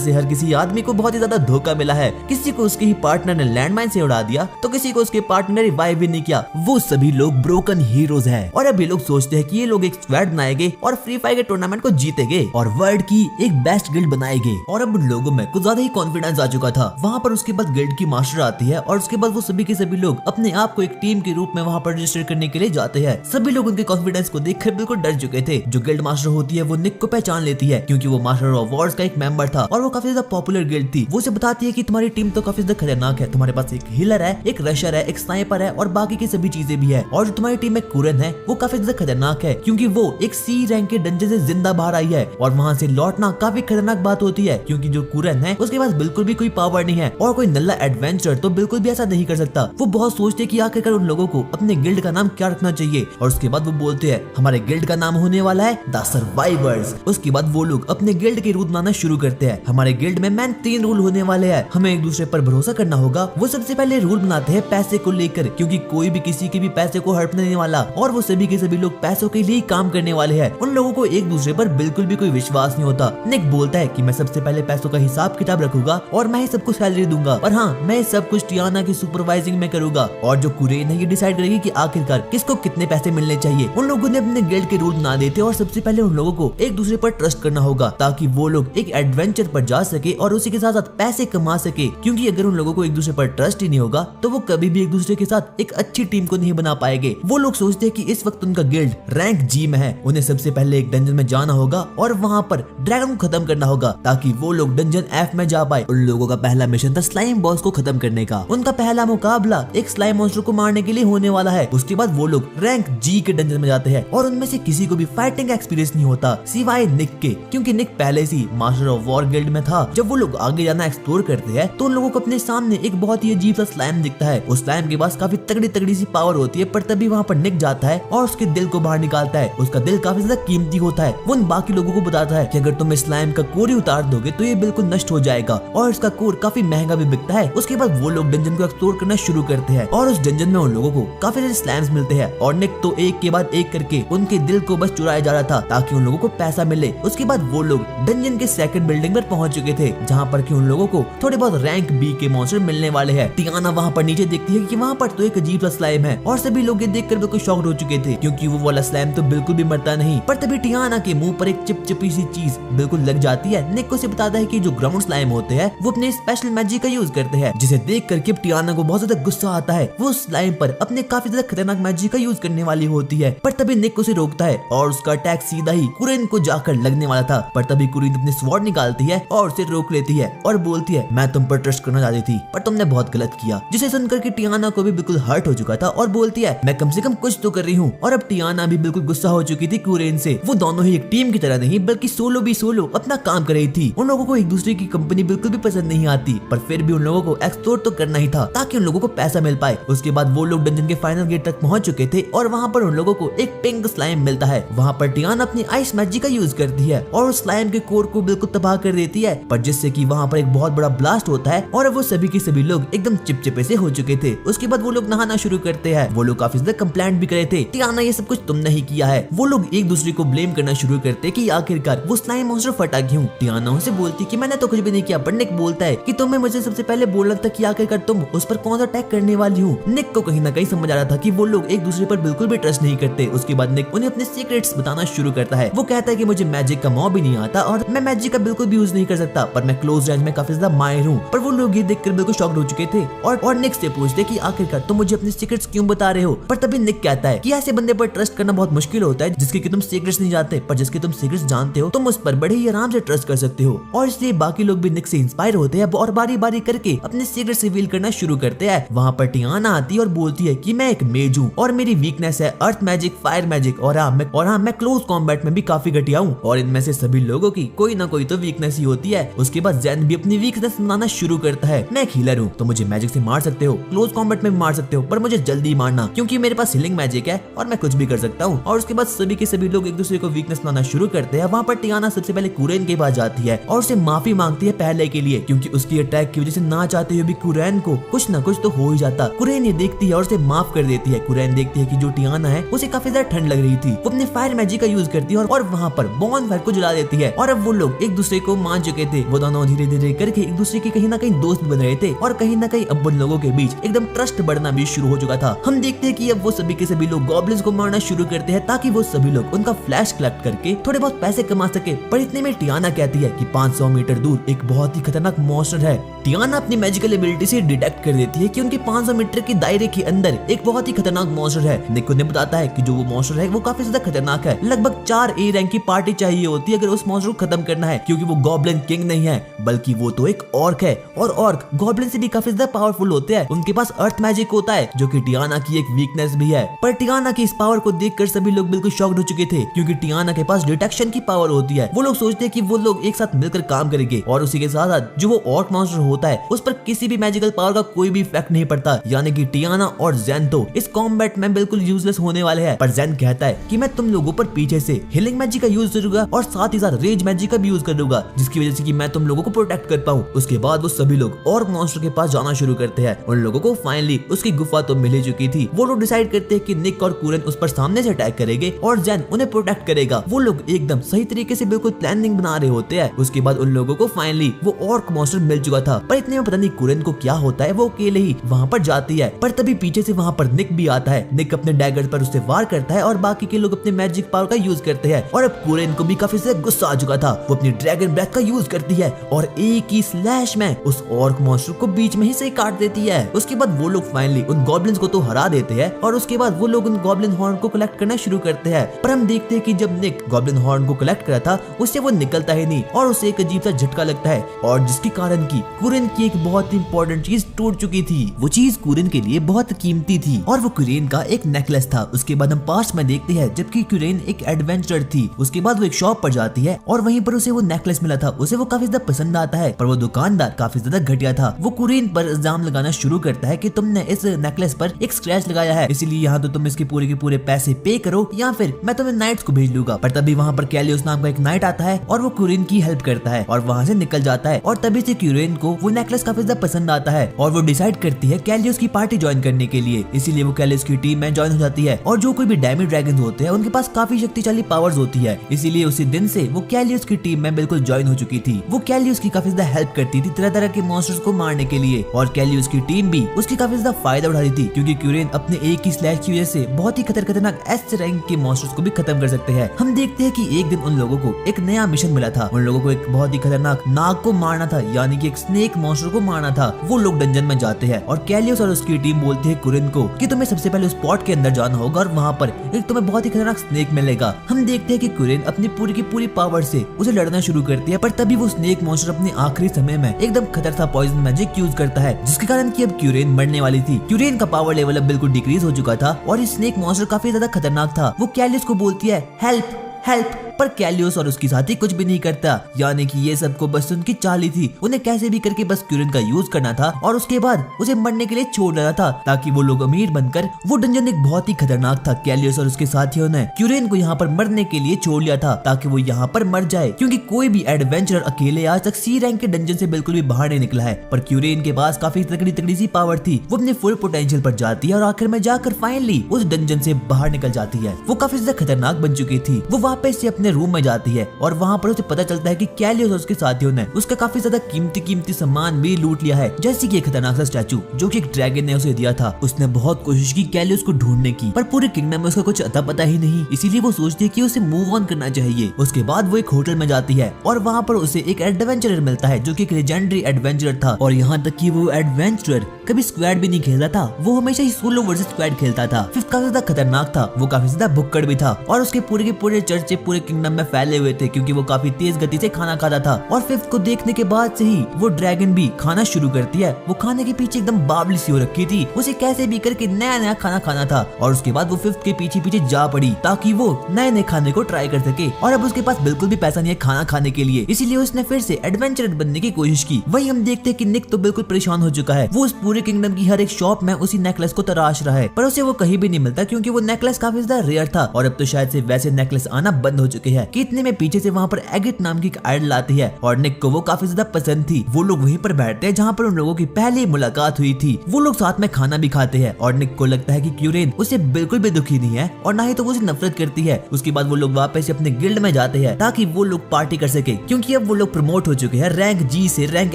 से हर किसी आदमी को बहुत ही ज्यादा धोखा मिला है। किसी को उसके ही पार्टनर ने लैंडमाइन से उड़ा दिया तो किसी को उसके पार्टनर ने रिवाइव भी नहीं किया। वो सभी लोग ब्रोकन हीरोज हैं और अब ये लोग सोचते हैं कि ये लोग एक स्क्वाड बनाएंगे और फ्री फायर के टूर्नामेंट को जीतेंगे और वर्ल्ड की एक बेस्ट गिल्ड बनाएंगे। और अब उन लोगों में कुछ ज्यादा ही कॉन्फिडेंस आ चुका था। वहाँ पर उसके बाद गिल्ड की मास्टर आती है और उसके बाद वो सभी के सभी लोग अपने आप को एक टीम के रूप में वहाँ पर रजिस्टर करने के लिए जाते हैं। सभी लोग उनके कॉन्फिडेंस को देखकर बिल्कुल डर चुके थे। जो गिल्ड मास्टर होती है वो निक को पहचान लेती है क्योंकि वो मास्टर ऑफ वॉर्स का एक मेंबर था और वो काफी ज्यादा पॉपुलर गिल्ड थी। वो उसे बताती है कि तुम्हारी टीम तो काफी ज्यादा खतरनाक है, तुम्हारे पास एक हीलर है, एक रशर है, एक स्नाइपर है और बाकी की सभी चीजें भी है। और जो तुम्हारी टीम में कुरन है वो काफी ज्यादा खतरनाक है क्योंकि वो एक सी रैंक के डंजन से जिंदा बाहर आई है और वहाँ से लौटना काफी खतरनाक बात होती है क्योंकि जो कुरन है उसके पास बिल्कुल भी कोई पावर नहीं है और कोई नल्ला एडवेंचर तो बिल्कुल भी ऐसा नहीं कर सकता। वो बहुत सोचते कि आखिरकार उन लोगों को अपने गिल्ड का नाम क्या रखना चाहिए और उसके बाद वो बोलते हैं हमारे गिल्ड का नाम होने वाला है द सर्वाइवर्स। उसके बाद वो लोग अपने गिल्ड के रूल बनाना शुरू करते हैं। हमारे गिल्ड में मैन 3 रूल होने वाले हैं, हमें एक दूसरे पर भरोसा करना होगा। वो सबसे पहले रूल बनाते हैं पैसे को लेकर क्योंकि कोई भी किसी के भी पैसे को हड़पने नहीं वाला और वो सभी के सभी लोग पैसों के लिए काम करने वाले हैं। उन लोगों को एक दूसरे पर बिल्कुल भी कोई विश्वास नहीं होता। निक बोलता है कि मैं सबसे पहले पैसों का हिसाब किताब रखूंगा और मैं ही सबको सैलरी दूंगा और हाँ मैं सब कुछ टियाना की सुपरवाइजिंग में करूंगा और जो कुरेन है ये डिसाइड करेगी कि आखिरकार किसको कितने पैसे मिलने चाहिए। उन लोगों ने अपने गिल्ड के रूल बना देते और सबसे पहले उन लोगों को एक दूसरे पर ट्रस्ट करना होगा ताकि वो लोग एक एडवेंचर पर जा सके और उसी के साथ साथ पैसे कमा सके क्योंकि अगर उन लोगों को एक दूसरे पर ट्रस्ट ही नहीं होगा तो वो कभी भी एक दूसरे के साथ एक अच्छी टीम को नहीं बना पाएंगे। वो लोग सोचते हैं कि इस वक्त उनका गिल्ड रैंक जी में है, उन्हें सबसे पहले एक डंजन में जाना होगा और वहाँ पर ड्रैगन को खत्म करना होगा ताकि वो लोग डंजन एफ में जा पाए। उन लोगों का पहला मिशन था स्लाइम बॉस को खत्म करने का। उनका पहला मुकाबला एक स्लाइम मॉन्स्टर को मारने के लिए होने वाला है। उसके बाद वो लोग रैंक जी के डंजन में जाते हैं और उनमें से किसी को भी फाइटिंग एक्सपीरियंस नहीं होता सिवाय निक के क्योंकि निक पहले से मास्टर ऑफ वॉर गिल्ड में था। जब वो लोग आगे जाना एक्सप्लोर करते हैं तो उन लोगों को अपने सामने एक बहुत ही अजीब सा स्लाइम दिखता है। उस स्लाइम के पास काफी तगड़ी सी पावर होती है पर तभी वहाँ पर निक जाता है और उसके दिल को बाहर निकालता है। उसका दिल काफी ज्यादा कीमती होता है। वो उन बाकी लोगों को बताता है कि अगर तुम इस स्लाइम का कोर ही उतार दोगे तो ये बिल्कुल नष्ट हो जाएगा और इसका कोर काफी महंगा भी बिकता है। उसके बाद वो लोग डंजन को एक्सप्लोर करना शुरू करते हैं और उस डंजन में उन लोगों को काफी सारे स्लाइम्स मिलते हैं और निक तो एक के बाद एक करके उनके दिल को बस चुराया जा रहा था ताकि उन लोगों को पैसा मिले। उसके बाद वो लोग डंजन के सेकंड बिल्डिंग पर पहुंच चुके थे जहाँ पर कि उन लोगों को थोड़े बहुत रैंक बी के मॉन्स्टर मिलने वाले हैं। टियाना वहाँ पर नीचे देखती है कि वहाँ पर तो एक अजीब सा स्लाइम है और सभी लोग ये देखकर बिल्कुल शॉक्ड हो चुके थे क्योंकि वो वाला स्लाइम तो बिल्कुल भी मरता नहीं। पर तभी टियाना के मुंह पर एक चिपचिपी सी चीज बिल्कुल लग जाती है। निक उसे बताता है कि जो ग्राउंड स्लाइम होते हैं वो अपने स्पेशल मैजिक का यूज करते हैं जिसे देख करके टियाना को बहुत ज्यादा गुस्सा आता है। वो स्लाइम पर अपने काफी ज्यादा खतरनाक मैजिक का यूज करने वाली होती है पर तभी निक उसे रोकता है और उसका अटैक सीधा ही कुरिन को जाकर लगने वाला था। पर तभी कुरिन अपने स्वॉर्ड निकालती है और उसे रोक लेती है और बोलती है मैं तुम पर ट्रस्ट करना चाहती थी पर तुमने बहुत गलत किया। जिसे सुनकर के टियाना को भी बिल्कुल हर्ट हो चुका था और बोलती है मैं कम से कम कुछ तो कर रही हूँ। और अब टियाना भी बिल्कुल गुस्सा हो चुकी थी कुरिन से। वो दोनों ही एक टीम की तरह नहीं बल्कि सोलो अपना काम कर रही थी। उन लोगों को एक दूसरे की कंपनी बिल्कुल भी पसंद नहीं आती पर फिर भी उन लोगों को एक्सप्लोर तो करना ही था ताकि उन लोगों को पैसा मिल पाए। उसके बाद वो लोग डंजन के फाइनल गेट तक पहुंच चुके थे और वहाँ पर उन लोगों को एक पिंक स्लाइम मिलता है। वहाँ पर टियाना अपनी आइस मैजिक का यूज करती है और उस स्लाइम के कोर को बिल्कुल तबाह कर देती है पर जिससे कि वहाँ पर एक बहुत बड़ा ब्लास्ट होता है और वो सभी के सभी लोग एकदम चिपचिपे से हो चुके थे। उसके बाद वो लोग नहाना शुरू करते हैं। वो लोग काफी ज्यादा कंप्लेंट भी करे थे टियाना ये सब कुछ तुमने ही किया है। वो लोग एक दूसरे को ब्लेम करना शुरू करते कि आखिरकार वो स्लाइम मॉन्स्टर फटा क्यों। टियाना उनसे बोलती कि मैंने तो कुछ भी नहीं किया पर निक बोलता है कि तुम्हें मुझे सबसे पहले बोलना था कि आखिरकार तुम उस पर कौन सा अटैक करने वाली हो। निक को कहीं ना कहीं समझ आ रहा था कि वो लोग एक दूसरे पर बिल्कुल भी ट्रस्ट नहीं करते। उसके बाद निक उन्हें अपने सीक्रेट्स बताना शुरू करता है। वो कहता है कि मुझे मैजिक का मॉब भी नहीं आता और मैं मैजिक का बिल्कुल भी यूज नहीं कर सकता पर मैं क्लोज रेंज में काफी ज्यादा माहिर हूँ। पर वो लोग ये देखकर बिल्कुल शॉक्ड हो चुके थे और निक से पूछते कि आखिरकार तुम मुझे अपने सीक्रेट्स क्यों बता रहे हो। पर तभी निक कहता है कि ऐसे बंदे पर ट्रस्ट करना बहुत मुश्किल होता है जिसके कि तुम सीक्रेट्स नहीं जानते पर जिसके तुम सीक्रेट्स जानते हो तुम उस पर बड़े ही आराम से ट्रस्ट कर सकते हो। और इसलिए बाकी लोग भी निक से इंस्पायर होते हैं और बारी बारी करके अपने सीक्रेट्स रिवील करना शुरू करते हैं। वहाँ पर टियाना आती है और बोलती है कि मैं एक मेज हूँ और मेरी वीकनेस है अर्थ मैजिक, फायर मैजिक और हाँ मैं क्लोज कॉम्बैट में भी काफी घटिया हूँ और इनमें में से सभी लोगों की कोई ना कोई तो वीकनेस ही होती है। उसके बाद जैन भी अपनी वीकनेस बनाना शुरू करता है। मैं एक हीलर हूँ तो मुझे मैजिक से मार सकते हो, क्लोज कॉम्बैट में मार सकते हो, पर मुझे जल्दी मारना क्योंकि मेरे पास हीलिंग मैजिक है और मैं कुछ भी कर सकता हूँ। और उसके बाद सभी के सभी लोग एक दूसरे को वीकनेस बनाना शुरू करते हैं। वहाँ पर टियाना सबसे पहले कुरैन के पास जाती है और उसे माफी मांगती है पहले के लिए, क्योंकि उसकी अटैक की वजह से ना चाहते हुए भी कुरैन को कुछ ना कुछ तो हो ही जाता। कुरैन ये देखती है और उसे माफ कर देती है। कुरैन देखती है कि जो टियाना है उसे काफी ज्यादा ठंड लग रही थी, वो अपने फायर मैजिक का यूज करती है और वहाँ पर बॉन फायर को जला देती है। और अब वो लोग एक दूसरे को मान चुके थे। वो दोनों धीरे धीरे करके एक दूसरे के कहीं ना कहीं दोस्त बन रहे थे और कहीं ना कहीं अब उन लोगों के बीच एकदम ट्रस्ट बढ़ना भी शुरू हो चुका था। हम देखते हैं कि अब वो सभी के सभी लोग गॉब्लिन्स को मारना शुरू करते हैं ताकि वो सभी लोग उनका फ्लैश कलेक्ट करके थोड़े बहुत पैसे कमा सके। पर इतने में टियाना कहती है कि 500 मीटर दूर एक बहुत ही खतरनाक मॉन्स्टर है। टियाना अपनी मैजिकल एबिलिटी से डिटेक्ट कर देती है कि उनके 500 मीटर के दायरे के अंदर एक बहुत ही खतरनाक मॉन्स्टर है। निक उन्हें बताता है कि जो वो मॉन्स्टर है वो काफी ज्यादा खतरनाक है। लगभग 4 ए रैंक की पार्टी चाहिए होती है अगर उस मॉन्स्टर को खत्म करना है, क्योंकि वो गॉब्लिन किंग नहीं है बल्कि वो तो एक ऑर्क है। और ऑर्क गॉब्लिन से भी काफी ज्यादा पावरफुल होते हैं। उनके पास अर्थ मैजिक होता है जो कि टियाना की एक वीकनेस भी है। पर टियाना की इस पावर को देखकर सभी लोग बिल्कुल शॉक्ड हो चुके थे, क्योंकि टियाना के पास डिटेक्शन की पावर होती है। वो लोग सोचते हैं कि वो लोग एक साथ मिलकर काम करेंगे और उसी के साथ साथ जो वो ऑर्क मॉन्स्टर होता है उस पर किसी भी मैजिकल पावर का कोई भी इफेक्ट नहीं पड़ता। यानी कि टियाना और जैन तो इस कॉम्बैट में बिल्कुल यूजलेस होने वाले हैं। पर जैन कहता है कि मैं तुम लोगों पर पीछे से हीलिंग मैजिक का यूज करूंगा और साथ ही साथ रेज मैजिक का भी यूज करूंगा, जिसकी वजह से कि मैं तुम लोगों को प्रोटेक्ट कर पाऊं। उसके बाद वो सभी लोग ऑर्क मॉन्स्टर के पास जाना शुरू करते हैं। उन लोगों को फाइनली उसकी गुफा तो मिल ही चुकी थी। वो लोग डिसाइड करते हैं कि निक और कुरैन उस पर सामने से अटैक करेंगे और जैन उन्हें प्रोटेक्ट करेगा। वो लोग एकदम सही तरीके से बिल्कुल प्लानिंग बना रहे होते हैं। उसके बाद उन लोगों को फाइनली वो ऑर्क मॉन्स्टर मिल चुका था। पर इतने में पता नहीं कुरैन को क्या होता है, वो अकेले ही वहाँ पर जाती है। पर तभी पीछे से वहाँ पर निक भी आता है। निक अपने डैगर पर उससे वार करता है और बाकी के लोग अपने मैजिक पावर का यूज करते हैं। और अब कुरैन को भी काफी से गुस्सा आ चुका था। वो अपनी ड्रैगन ब्रेथ का यूज करती है और एक ही स्लैश में उस ऑर्क मॉन्स्टर को बीच में ही से काट देती है। उसके बाद वो लोग फाइनली उन गॉब्लिन्स को तो हरा देते हैं और उसके बाद वो लोग उन गॉब्लिन हॉर्न को कलेक्ट करना शुरू करते हैं। पर हम देखते हैं कि जब निक गॉब्लिन हॉर्न को कलेक्ट करा था उससे वो निकलता ही नहीं और उसे एक अजीब सा झटका लगता है, और जिसके कारण की कुरैन की एक बहुत इंपॉर्टेंट चीज टूट चुकी थी। वो चीज कुरैन के लिए बहुत कीमती थी और वो कुरैन का एक नेकलेस था। उसके बाद हम पास्ट में देखते हैं जबकि कुरैन एक एडवेंचर थी। उसके बाद वो एक शॉप पर जाती है और वहीं पर उसे वो नेकलेस मिला था। उसे वो काफी ज्यादा पसंद आता है, पर वो दुकानदार काफी ज्यादा घटिया था। वो कुरैन पर इल्जाम लगाना शुरू करता है कि तुमने इस नेकलेस पर एक स्क्रैच लगाया है, इसीलिए यहाँ तो तुम इसके पूरे के पूरे पैसे पे करो या फिर मैं तुम्हें नाइट्स को भेज लूंगा। पर तभी वहाँ पर कैलियोस नाम का एक नाइट आता है और वो कुरैन की हेल्प करता है और वहाँ से निकल जाता है। और तभी से कुरैन को वो नेकलेस काफी ज्यादा पसंद आता है और वो डिसाइड करती है कैलियोस की पार्टी ज्वाइन करने के लिए। इसीलिए वो कैलियोस की टीम में ज्वाइन हो जाती है। और जो कोई भी डायमंड ड्रैगन होते हैं उनके पास काफी शक्तिशाली पावर्स होती है, इसीलिए उसी दिन से वो कैलियोस की टीम में बिल्कुल ज्वाइन हो चुकी थी। वो कैलियोस की काफी ज्यादा हेल्प करती थी तरह तरह के मॉन्स्टर्स को मारने के लिए और कैलियोस की टीम भी उसकी काफी ज्यादा फायदा उठा रही थी, क्योंकि कुरैन अपने एक ही स्लैश की वजह से बहुत ही खतरनाक एस रैंक के मॉन्स्टर्स को भी खत्म कर सकते हैं। हम देखते हैं कि एक दिन उन लोगों को एक नया मिशन मिला था। उन लोगों को एक बहुत ही खतरनाक नाग को मारना था, यानी कि एक स्नेक मॉन्स्टर को मारना था। वो लोग डंजन में जाते हैं और कैलियोस और उसकी टीम बोलते हैं कुरैन को कि तुम्हें सबसे पहले उस पॉट के अंदर जाना होगा और वहाँ पर एक तुम्हें बहुत ही खतरनाक स्नेक मिलेगा। हम देखते हैं कि कुरैन अपनी पूरी की पूरी पावर से उसे लड़ना शुरू करती है, पर तभी वो स्नेक मॉन्स्टर अपने आखिरी समय में एकदम खतरनाक पॉइजन मैजिक यूज करता है, जिसके कारण कि अब कुरैन मरने वाली थी। कुरैन का पावर लेवल अब बिल्कुल डिक्रीज हो चुका था और ये स्नेक मॉन्स्टर काफी ज्यादा खतरनाक था। वो कैलियोस को बोलती है हेल्प हेल्प, पर कैलियोस और उसकी साथी कुछ भी नहीं करता, यानी कि ये सबको बस उनकी चाल थी। उन्हें कैसे भी करके बस कुरैन का यूज करना था और उसके बाद उसे मरने के लिए छोड़ देना था ताकि वो लोग अमीर बनकर। वो डंजन एक बहुत ही खतरनाक था। कैलियोस और उसके साथियों ने कुरैन को यहाँ पर मरने के लिए छोड़ लिया था ताकि वो यहाँ पर मर जाए, क्योंकि कोई भी एडवेंचरर अकेले आज तक सी रैंक के डंजन से बिल्कुल भी बाहर नहीं निकला है। पर कुरैन के पास काफी तगड़ी सी पावर थी। वो अपने फुल पोटेंशियल पर जाती है और आखिर में जाकर फाइनली उस डंजन से बाहर निकल जाती है। वो काफी ज्यादा खतरनाक बन चुकी थी। वो वापस से अपने रूम में जाती है और वहाँ पर उसे पता चलता है कि कैलियोस और उसके साथियों ने उसका काफी ज्यादा कीमती सामान भी लूट लिया है, जैसे कि एक खतरनाक सा स्टैचू जो कि एक ड्रैगन ने उसे दिया था। उसने बहुत कोशिश की कैलियोस को ढूंढने की, पर पूरे किंगडम में उसका कुछ अता पता ही नहीं, इसीलिए वो सोचती है कि उसे मूव ऑन करना चाहिए। उसके बाद वो एक होटल में जाती है और वहाँ पर उसे एक एडवेंचरर मिलता है जो कि एक लेजेंडरी एडवेंचरर था। और यहाँ तक कि वो एडवेंचरर कभी स्क्वाड भी नहीं खेलता था, वो हमेशा ही सोलो वर्सेस स्क्वाड खेलता था। फिफ्थ काफी ज्यादा खतरनाक था, वो काफी ज्यादा भुक्कड़ भी था और उसके पूरे के पूरे चर्चे पूरे किंगडम में फैले हुए थे क्योंकि वो काफी तेज गति से खाना खाता था। और फिफ्थ को देखने के बाद से ही वो ड्रैगन भी खाना शुरू करती है। वो खाने के पीछे एकदम बावली सी हो रखी थी, उसे कैसे भी करके नया नया खाना खाना था। और उसके बाद वो फिफ्थ के पीछे पीछे जा पड़ी ताकि वो नए नए खाने को ट्राई कर सके। और अब उसके पास बिल्कुल भी पैसा नहीं है खाना खाने के लिए, इसीलिए उसने फिर से एडवेंचरर बनने की कोशिश की। वही हम देखते हैं कि निक तो बिल्कुल परेशान हो चुका है। वो उस पूरे किंगडम की हर एक शॉप में उसी नेकलेस को तराश रहा है, पर उसे वो कहीं भी नहीं मिलता क्योंकि वो नेकलेस काफी ज्यादा रेयर था। और अब तो शायद से वैसे नेकलेस आना बंद हो चुके हैं। कितने में पीछे से वहाँ पर एगिट नाम की एक आइडल आती है और निक को वो काफी ज्यादा पसंद थी। वो लोग वहीं पर बैठते हैं जहाँ पर उन लोगों की पहली मुलाकात हुई थी। वो लोग साथ में खाना भी खाते हैं और निक को लगता है कि क्यूरेन उसे बिल्कुल भी दुखी नहीं है और ना ही तो वो उसे नफरत करती है। उसके बाद वो लोग वापस अपने गिल्ड में जाते हैं ताकि वो लोग पार्टी कर सके क्योंकि अब वो लोग प्रमोट हो चुके हैं रैंक जी से रैंक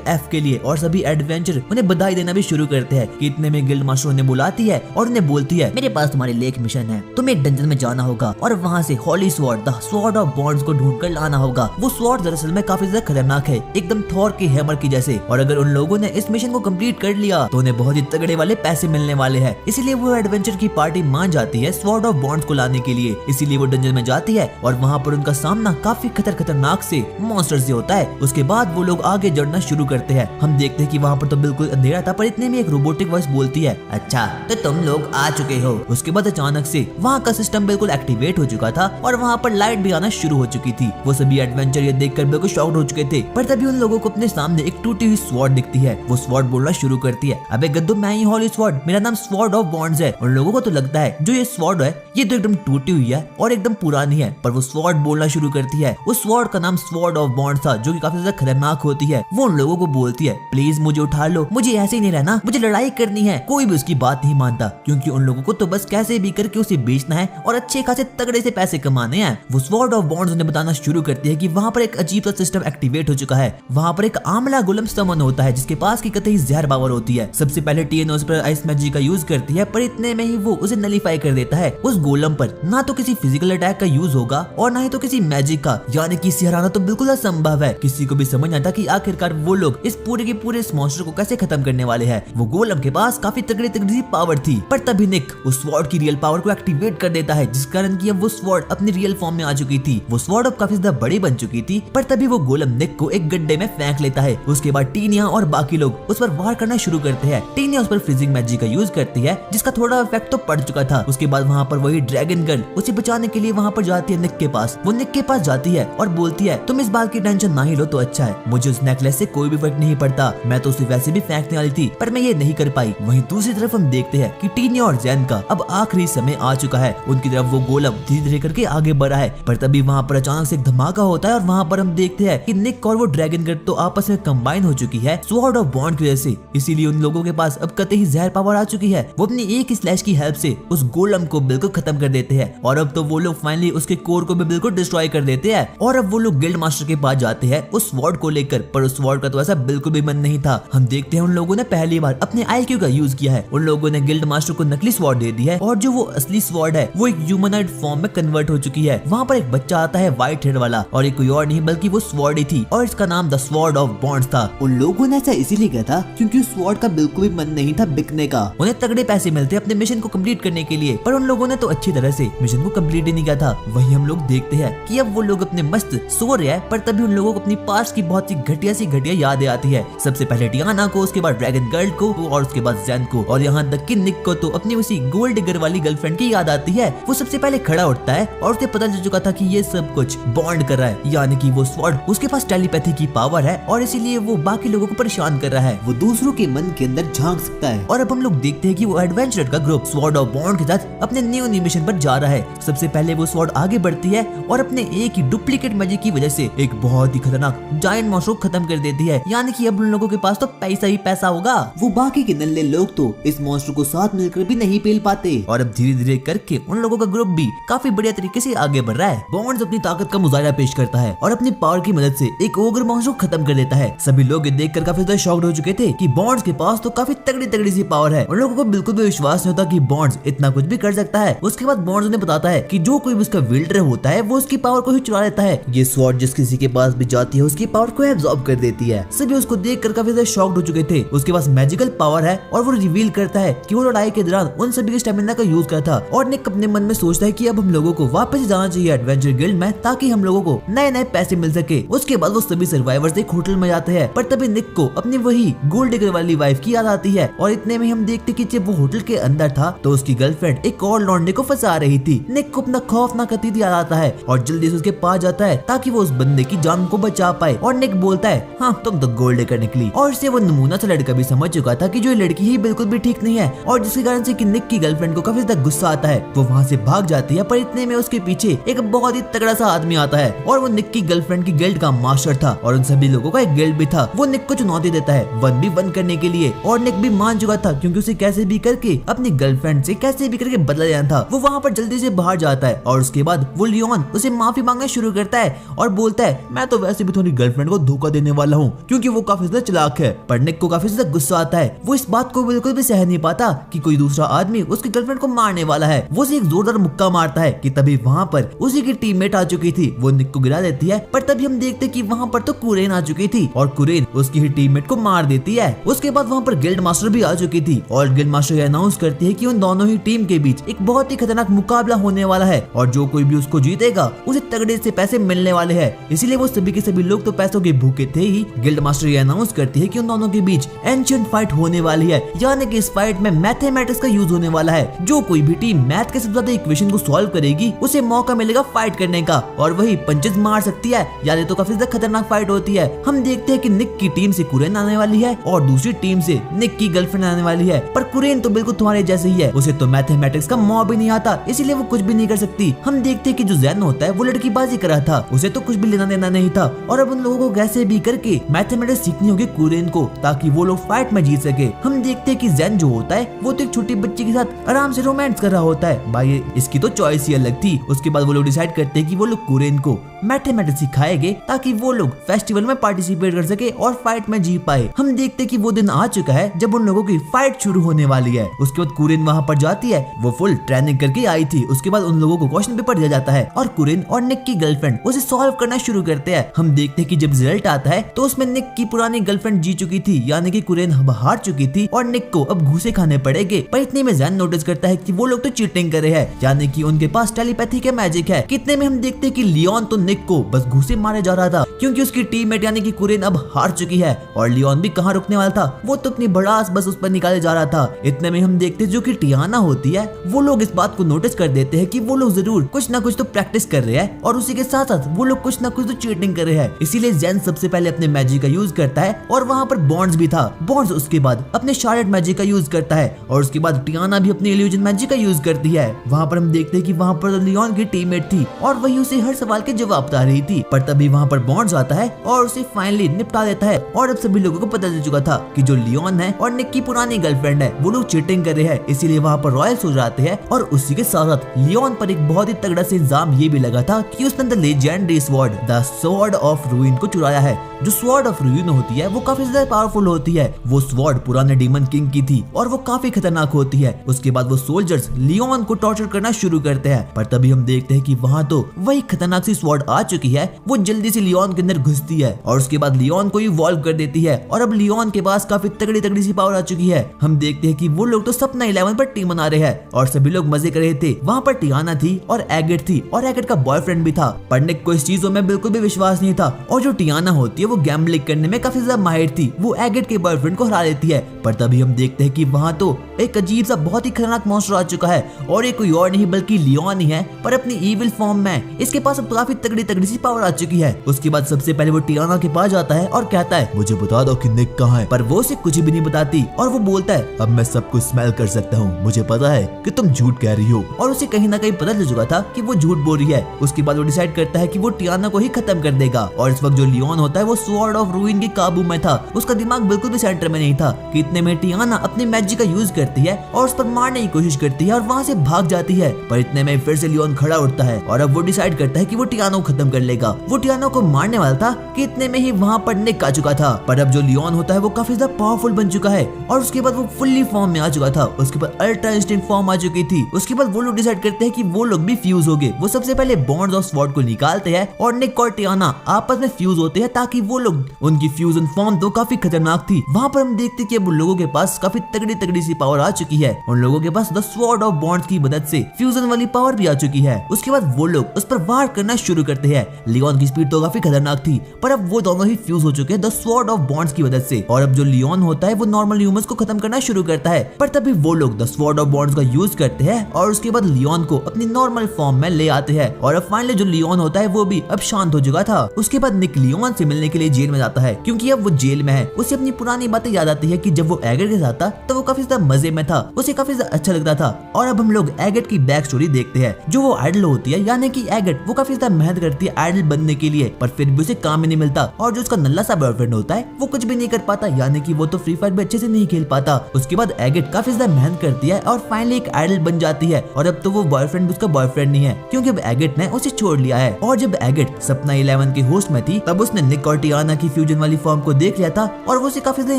एफ के लिए। और सभी एडवेंचर उन्हें बधाई देना भी शुरू करते हैं। इतने में गिल्ड मास्टर उन्हें बुलाती है और उन्हें बोलती है, मेरे पास तुम्हारे लिए एक मिशन है, तुम्हें एक डंजन में जाना होगा और वहाँ से holy sword the sword of bonds को ढूंढ कर लाना होगा। वो स्वॉर्ड दरअसल में काफी ज्यादा खतरनाक है, एकदम थॉर के हैमर की जैसे। और अगर उन लोगों ने इस मिशन को कंप्लीट कर लिया तो उन्हें बहुत ही तगड़े वाले पैसे मिलने वाले हैं। इसीलिए वो एडवेंचर की पार्टी मान जाती है स्वॉर्ड ऑफ बॉन्ड्स को लाने के लिए। इसीलिए वो डंजन में जाती है और वहाँ पर उनका सामना काफी खतरनाक से मॉन्स्टर से होता है। उसके बाद वो लोग आगे जड़ना शुरू करते हैं। हम देखते हैं कि वहाँ पर तो बिल्कुल अंधेरा था, पर इतने में एक रोबोटिक वॉइस बोलती है, अच्छा तो तुम लोग आ चुके हो। उसके बाद अचानक से वहाँ का सिस्टम बिल्कुल एक्टिवेट हो चुका था और वहाँ पर लाइट भी आना शुरू हो चुकी थी। वो सभी एडवेंचर ये देखकर बिल्कुल शॉक्ड हो चुके थे, पर तभी उन लोगों को अपने सामने एक टूटी हुई स्वॉर्ड दिखती है। वो स्वॉर्ड बोलना शुरू करती है, अबे गद्दू मैं ही हॉली स्वॉर्ड, मेरा नाम स्वॉर्ड ऑफ बॉन्ड्स है। उन लोगों को तो लगता है जो ये स्वॉर्ड है ये तो एकदम टूटी हुई है और एकदम पुरानी है, पर वो स्वॉर्ड बोलना शुरू करती है। उस स्वॉर्ड का नाम स्वॉर्ड ऑफ बॉन्ड्स था जो कि काफी ज्यादा खतरनाक होती है। वो उन लोगों को बोलती है, प्लीज मुझे उठा लो, मुझे ऐसे ही नहीं रहना, मुझे लड़ाई करनी है। कोई भी उसकी बात नहीं मानता क्योंकि उन लोगों को तो बस कैसे भी करके उसे बेचना है और अच्छे खासे तगड़े से पैसे कमाने हैं। वो स्वॉर्ड ऑफ बॉन्ड्स उन्हें बताना शुरू करती है कि वहाँ पर एक अजीब सा सिस्टम एक्टिवेट हो चुका है। वहाँ पर एक आमला गोलम समन होता है जिसके पास की कतई जहर पावर होती है। सबसे पहले टीएनओ उस पर आइस मैजिक का यूज करती है, पर इतने में ही वो उसे नलीफाई कर देता है। उस गोलम पर ना तो किसी फिजिकल अटैक का यूज होगा और ना ही तो किसी मैजिक का, यानी कि इसे हराना तो बिल्कुल असंभव है। किसी को भी समझ नहीं आता कि आखिरकार वो लोग इस पूरे के पूरे इस मॉन्स्टर को कैसे खत्म करने वाले हैं। वो गोलम के पास काफी तगड़ी सी पावर थी, पर तभी निक उस स्वॉर्ड की रियल पावर को एक्टिवेट कर देता है जिस कारण कि अब वो स्वॉर्ड अपनी रियल फॉर्म में आ चुकी थी। वो स्वॉर्ड अब काफी ज्यादा बड़ी बन चुकी थी, पर तभी वो गोलम निक को एक गड्ढे में फेंक लेता है। उसके बाद टीनिया और बाकी लोग उस पर वार करना शुरू करते हैं। टीनिया उस पर फ्रीजिंग मैजिक का यूज करती है जिसका थोड़ा इफेक्ट तो पड़ चुका था। उसके बाद वहाँ पर वही ड्रैगन गर्ल उसे बचाने के लिए वहाँ पर जाती है निक के पास। वो निक के पास जाती है और बोलती है, तुम इस बात की टेंशन ना ही लो तो अच्छा है, मुझे उस नेकलेस से कोई भी फर्क नहीं पड़ता, मैं तो उसे वैसे भी फेंकने वाली थी पर मैं ये नहीं कर पाई। वहीं दूसरी तरफ हम देखते हैं कि टीनिया और जैन का अब आखिरी समय आ चुका है। उनकी तरफ वो गोलम धीरे धीरे करके आगे बढ़ा है, पर तभी वहाँ पर अचानक से एक धमाका होता है और वहाँ पर हम देखते हैं कि निक और वो ड्रैगन गर्ल तो आपस में कंबाइन हो चुकी है स्वॉर्ड ऑफ बॉन्ड की वजह से। इसीलिए उन लोगों के पास अब कतई जहर पावर आ चुकी है। वो अपनी एक स्लैश की हेल्प से उस गोलम को बिल्कुल खत्म कर देते हैं और अब तो वो लोग फाइनली उसके कोर को भी बिल्कुल डिस्ट्रॉय कर देते हैं। और अब वो लोग गिल्ड मास्टर के पास जाते हैं उस स्वॉर्ड को लेकर, पर उस स्वॉर्ड का तो ऐसा बिल्कुल भी मन नहीं था। हम देखते हैं उन लोगों ने पहली बार अपने आईक्यू का यूज किया है। उन लोगों ने गिल्ड मास्टर को नकली स्वॉर्ड दे दी है और जो वो असली स्वॉर्ड है वो एक ह्यूमनॉइड फॉर्म में कन्वर्ट हो चुकी है। वहाँ पर एक बच्चा आता है व्हाइट हेड वाला और एक कोई और नहीं बल्कि वो स्वॉर्ड ही थी और इसका नाम द स्वॉर्ड ऑफ बॉन्ड्स था। उन लोगों ने ऐसा इसीलिए किया था क्योंकि उस स्वॉर्ड का बिल्कुल भी मन नहीं था बिकने का। उन्हें तगड़े पैसे मिलते अपने मिशन को कंप्लीट करने के लिए, पर उन लोगों ने तो अच्छी तरह से मिशन को कंप्लीट ही नहीं किया था। वहीं हम लोग देखते हैं कि अब वो लोग अपने मस्त सो रहे हैं, पर तभी उन लोगों को अपनी पास्ट की बहुत सी घटिया यादें आती है। सबसे पहले टियाना को, उसके बाद ड्रैगन गर्ल को और उसके बाद जैन को, और यहाँ तक कि निक को तो अपनी उसी गोल्ड डिगर वाली गर्लफ्रेंड की याद आती है। वो सबसे पहले खड़ा उठता है और उसे पता चल चुका था कि ये सब कुछ बॉन्ड कर रहा है, यानी कि वो स्वॉर्ड उसके पास टेलीपैथी की पावर है और इसीलिए वो बाकी लोगों को परेशान कर रहा है। वो दूसरों के मन के अंदर झांक सकता है। और अब हम लोग देखते हैं कि वो एडवेंचरर का ग्रुप स्वॉर्ड ऑफ बॉन्ड के साथ अपने न्यू मिशन पर जा रहा है। सबसे पहले वो स्वॉर्ड आगे बढ़ती है और अपने एक ही डुप्लीकेट मैजिक की वजह से एक बहुत ही खतरनाक जायंट मॉन्स्टर को खत्म कर देती है, यानी कि अब उन लोगों के पास तो पैसा ही पैसा होगा। वो बाकी के नल्ले लोग तो इस मॉन्स्टर को साथ मिलकर भी नहीं पेल पाते और अब धीरे धीरे करके उन लोगों का ग्रुप भी काफी बढ़िया तरीके से आगे बढ़ रहा है। बॉन्ड्स अपनी ताकत का मुजाहरा पेश करता है और अपनी पावर की मदद से एक ओगर मॉन्स्टर को खत्म कर देता है। सभी लोग ये देखकर काफी ज्यादा शॉक्ड हो चुके थे कि बॉन्ड्स के पास तो काफी तगड़ी सी पावर है। उन लोगों को बिल्कुल भी विश्वास नहीं होता कि बॉन्ड्स इतना कुछ भी कर सकता है। उसके बाद बॉन्ड्स उन्हें बताता है कि जो कोई भी उसका विल्डर होता है वो उसकी पावर को ही चुरा लेता है। ये स्वॉर्ड जिस किसी के पास भी जाती है उसकी पावर को एब्जॉर्ब कर देती है। सभी उसको देखकर काफी ज्यादा शॉक्ड हो चुके थे। उसके पास मैजिकल पावर है और वो रिवील करता है कि वो लड़ाई के दौरान उन सभी के स्टेमिना का यूज किया था। और निक अपने मन में सोचता है कि अब हम लोगों को वापस जाना चाहिए एडवेंचर मास्टर गिल्ड में ताकि हम लोगों को नए नए पैसे मिल सके। उसके बाद वो सभी सर्वाइवर्स एक होटल में जाते हैं, पर तभी निक को अपनी वही गोल्ड डिगर वाली वाइफ की याद आती है और इतने में हम देखते कि जब वो होटल के अंदर था तो उसकी गर्लफ्रेंड एक और लौंडे को फंसा रही थी। निक को अपना खौफनाक अतीत याद आता है और जल्दी से उसके पास जाता है ताकि वो उस बंदे की जान को बचा पाए। और निक बोलता है, हाँ तुम तो गोल्ड डिगर निकली। और इससे वो नमूना सा लड़का भी समझ चुका था कि जो लड़की ही बिल्कुल भी ठीक नहीं है और जिसके कारण से कि निक की गर्लफ्रेंड को काफी ज्यादा गुस्सा आता है। वो वहाँ से भाग जाती है, पर इतने में उसके पीछे एक बहुत ही तगड़ा सा आदमी आता है और वो निक की गर्लफ्रेंड की गिल्ड का मास्टर था और उन सभी लोगों का एक गिल्ड भी था। वो निक को चुनौती देता है 1v1 करने के लिए और निक भी मान चुका था क्योंकि उसे कैसे भी करके अपनी गर्लफ्रेंड से कैसे भी करके बदला लेना था। वो वहाँ पर जल्दी से बाहर जाता है और उसके बाद वो लियोन उसे माफी मांगना शुरू करता है और बोलता है, मैं तो वैसे भी तुम्हारी गर्लफ्रेंड को धोखा देने वाला हूँ क्योंकि वो काफी ज्यादा चालाक है। पर निक को काफी ज्यादा गुस्सा आता है। वो इस बात को बिल्कुल भी सह नहीं पाता कि कोई दूसरा आदमी उसकी गर्लफ्रेंड को मारने वाला है। वो उसे एक जोरदार मुक्का मारता है कि तभी वहाँ पर उसी की टीममेट आ चुकी थी। वो निक को गिरा देती है, पर तभी हम देखते कि वहाँ पर तो कुरेन आ चुकी थी और कुरेन उसकी ही टीममेट को मार देती है। उसके बाद वहाँ पर गिल्ड मास्टर भी आ चुकी थी और गिल्ड मास्टर ये अनाउंस करती है कि उन दोनों ही टीम के बीच एक बहुत ही खतरनाक मुकाबला होने वाला है और जो कोई भी उसको जीतेगा उसे तगड़े से पैसे मिलने वाले हैं। इसीलिए वो सभी के सभी लोग तो पैसों के भूखे थे ही। गिल्ड मास्टर ये अनाउंस करती है कि उन दोनों के बीच एंशिएंट फाइट होने वाली है, यानी कि इस फाइट में मैथमेटिक्स का यूज होने वाला है। जो कोई भी टीम मैथ के सबसे ज्यादा इक्वेशन को सॉल्व करेगी उसे मौका मिलेगा फाइट करने का और वही पंचेस मार सकती है, यानी तो काफी ज्यादा खतरनाक फाइट होती है। हम देखते हैं कि निक की टीम से कुरेन आने वाली है और दूसरी टीम से निक की गर्लफ्रेंड आने वाली है। पर कुरेन तो बिल्कुल तुम्हारे जैसे ही है, उसे तो मैथमेटिक्स का मॉ भी नहीं आता, इसीलिए वो कुछ भी नहीं कर सकती। हम देखते हैं कि जो जैन होता है वो लड़कीबाजी कर रहा था, उसे तो कुछ भी लेना देना नहीं था और अब उन लोगों को कैसे भी करके मैथमेटिक्स सीखनी होगी कुरेन को ताकि वो लोग फाइट में जीत सके। हम देखते हैं कि जैन जो होता है वो तो एक छोटी बच्ची के साथ आराम से रोमांस कर रहा होता है। भाई इसकी तो चॉइस ही अलग थी। उसके बाद वो लोग डिसाइड करते हैं कि वो लोग कुरेन को मैथमेटिक्स सिखाएंगे ताकि वो लोग फेस्टिवल में पार्टिसिपेट कर सके और फाइट में जीत पाए। हम देखते हैं कि वो दिन आ चुका है जब उन लोगों की फाइट शुरू होने वाली है। उसके बाद कुरेन वहाँ पर जाती है, वो फुल ट्रेनिंग करके आई थी। उसके बाद उन लोगों को क्वेश्चन पेपर दिया जाता है और कुरेन और निक की गर्लफ्रेंड उसे सॉल्व करना शुरू करते हैं। हम देखते हैं कि जब रिजल्ट आता है तो उसमें निक की पुरानी गर्लफ्रेंड जीत चुकी थी, यानी कि कुरेन हार चुकी थी और निक को अब घूसे खाने पड़ेंगे। पर इतने में जैन नोटिस करता है कि वो लोग तो चीटिंग कर रहे हैं, यानी कि उनके पास टेलीपैथी का मैजिक है। कितने में हम देखते हैं कि लियोन तो निक को बस घूसे मारे जा रहा था क्योंकि उसकी टीममेट यानी कि कुरेन अब हार चुकी है और लियोन भी कहाँ रुकने वाला था, वो तो अपनी भड़ास बस उस पर निकाले जा रहा था। इतने में हम देखते जो कि टियाना होती है, वो लोग इस बात को नोटिस कर देते हैं कि वो लोग जरूर कुछ ना कुछ तो प्रैक्टिस कर रहे हैं और उसी के साथ साथ वो लोग कुछ ना कुछ तो चीटिंग कर रहे हैं। इसीलिए जैन सबसे पहले अपने मैजिक का यूज करता है और वहाँ पर बॉन्ड्स भी था। बॉन्ड्स उसके बाद अपने शार्लेट मैजिक का यूज करता है और उसके बाद टियाना भी अपने इल्यूजन मैजिक का यूज करती है। वहाँ पर हम देखते हैं कि वहाँ पर लियोन की टीममेट थी और वही उसे हर सवाल के जवाब बता रही थी। पर तभी वहाँ पर बॉन्ड्स आता है और उसे फाइनली निपटा देता है और अब सभी लोगों को पता चल चुका था कि जो लियोन है और निक की पुरानी गर्लफ्रेंड है वो लोग चीटिंग कर रहे हैं। इसीलिए वहाँ पर रॉयल्स हो जाते हैं और उसी के साथ साथ लियोन पर एक बहुत ही तगड़ा से इल्जाम ये भी लगा था कि उसने the legendary sword the sword of रूइन को चुराया है। जो स्वॉर्ड ऑफ रूइन होती है वो काफी ज्यादा पावरफुल होती है। वो स्वॉर्ड पुराने डीमन किंग की थी और वो काफी खतरनाक होती है। उसके बाद वो सोल्जर्स लियोन को टॉर्चर करना शुरू करते हैं, पर तभी हम देखते हैं कि वहाँ तो वही खतरनाक सी स्वॉर्ड आ चुकी है। वो जल्दी से लियोन के अंदर घुसती है और उसके बाद लियोन को इवॉल्व कर देती है और अब लियोन के पास काफी तगड़ी तगड़ी सी पावर आ चुकी है। हम देखते हैं कि वो लोग तो सपना 11 पर टीम बना रहे हैं और सभी लोग मजे कर रहे थे। वहाँ पर टियाना थी और एगेट थी और एगेट का बॉयफ्रेंड भी था। पर निक को इस चीजों में बिल्कुल भी विश्वास नहीं था और जो टियाना होती है वो गैम्बलिंग करने में काफी ज्यादा माहिर थी। वो एगेट के बॉयफ्रेंड को हरा देती है। पर तभी हम देखते हैं कि वहाँ तो एक अजीब सा बहुत ही खतरनाक मॉन्स्टर आ चुका है और ये कोई और नहीं बल्कि लियोन ही है, पर अपनी इविल फॉर्म में। इसके पास अब काफी तगड़ी तगड़ी सी पावर आ चुकी है। उसके बाद सबसे पहले वो टियाना के पास जाता है और कहता है, मुझे बता दो कि निक कहाँ है। पर वो उसे कुछ भी नहीं बताती और वो बोलता है, अब मैं सब कुछ स्मेल कर सकता हूँ, मुझे पता है कि तुम झूठ कह रही हो। और उसे कहीं ना कहीं पता चल चुका था कि वो झूठ बोल रही है। उसके बाद वो डिसाइड करता है कि वो टियाना को ही खत्म कर देगा। और इस वक्त जो लियोन होता है वो स्वॉर्ड ऑफ रूइन के काबू में था। उसका दिमाग बिल्कुल भी सेंटर में नहीं था कि इतने में टियाना अपनी मैजिक का यूज करती है और उस पर मारने की कोशिश करती है और वहाँ से भाग जाती है। पर इतने में फिर से लियोन खड़ा उठता है और अब वो डिसाइड करता है कि वो टियाना को खत्म कर लेगा। वो टियाना को मारने वाला था कि इतने में ही वहाँ पर निक आ चुका था। पर अब जो लियोन होता है वो काफी ज्यादा पावरफुल बन चुका है और उसके बाद वो फुल्ली फॉर्म में आ चुका था। उसके बाद अल्ट्रा इंस्टेंट फॉर्म आ चुकी थी। उसके बाद वो लोग डिसाइड करते हैं कि वो लोग भी फ्यूज हो गए। वो सबसे पहले बॉन्ड्स ऑफ स्वॉर्ड को निकालते हैं और निक और टियाना आपस में फ्यूज होते हैं ताकि वो लोग उनकी फ्यूजन फॉर्म तो काफी खतरनाक थी। वहाँ पर हम देखते कि अब उन लोगों के पास काफी तगड़ी सी पावर आ चुकी है। उन लोगों के पास द स्वॉर्ड ऑफ बॉन्ड्स की मदद से फ्यूजन वाली पावर भी आ चुकी है। उसके बाद वो लोग उस पर वार करना शुरू करते हैं। लियोन की स्पीड तो काफी खतरनाक थी, पर अब वो दोनों ही फ्यूज हो चुके हैं द स्वॉर्ड ऑफ बॉन्ड्स की मदद से। और अब जो लियोन होता है वो नॉर्मल ह्यूमंस को खत्म करना शुरू करता है, पर तभी वो लोग द स्वॉर्ड ऑफ बॉन्ड्स का यूज करते हैं और उसके बाद लियोन को अपनी नॉर्मल फॉर्म में ले आते हैं। और अब फाइनली जो लियोन होता है वो भी अब शांत हो चुका था। उसके बाद निक लियोन से मिलने के लिए जेल में जाता है, क्योंकि अब वो जेल में है। उसे अपनी पुरानी बातें याद आती है कि जब वो एगेट के साथ था तो वो काफी ज्यादा मजे में था, उसे काफी ज्यादा अच्छा लगता था। और अब हम लोग एगेट की बैक स्टोरी देखते हैं। जो वो आइडल होती है, यानी कि एगेट वो काफी ज्यादा मेहनत करती है आइडल बनने के लिए, पर फिर भी उसे काम ही नहीं मिलता। और जो उसका नल्ला सा बॉयफ्रेंड होता है वो कुछ भी नहीं कर पाता, यानी कि वो तो फ्री फायर भी अच्छे से नहीं खेल पाता। उसके बाद एगेट काफी ज्यादा मेहनत करती है और फाइनली एक आइडल बन जाती है। और अब तो वो बॉयफ्रेंड उसका बॉयफ्रेंड नहीं है, क्योंकि अब एगेट ने उसे छोड़ लिया है। और जब एगेट सपना 11 की होस्ट में थी तब उसने निक और टियाना की फ्यूजन वाली फॉर्म को देख लिया था और वो उसे काफी ज्यादा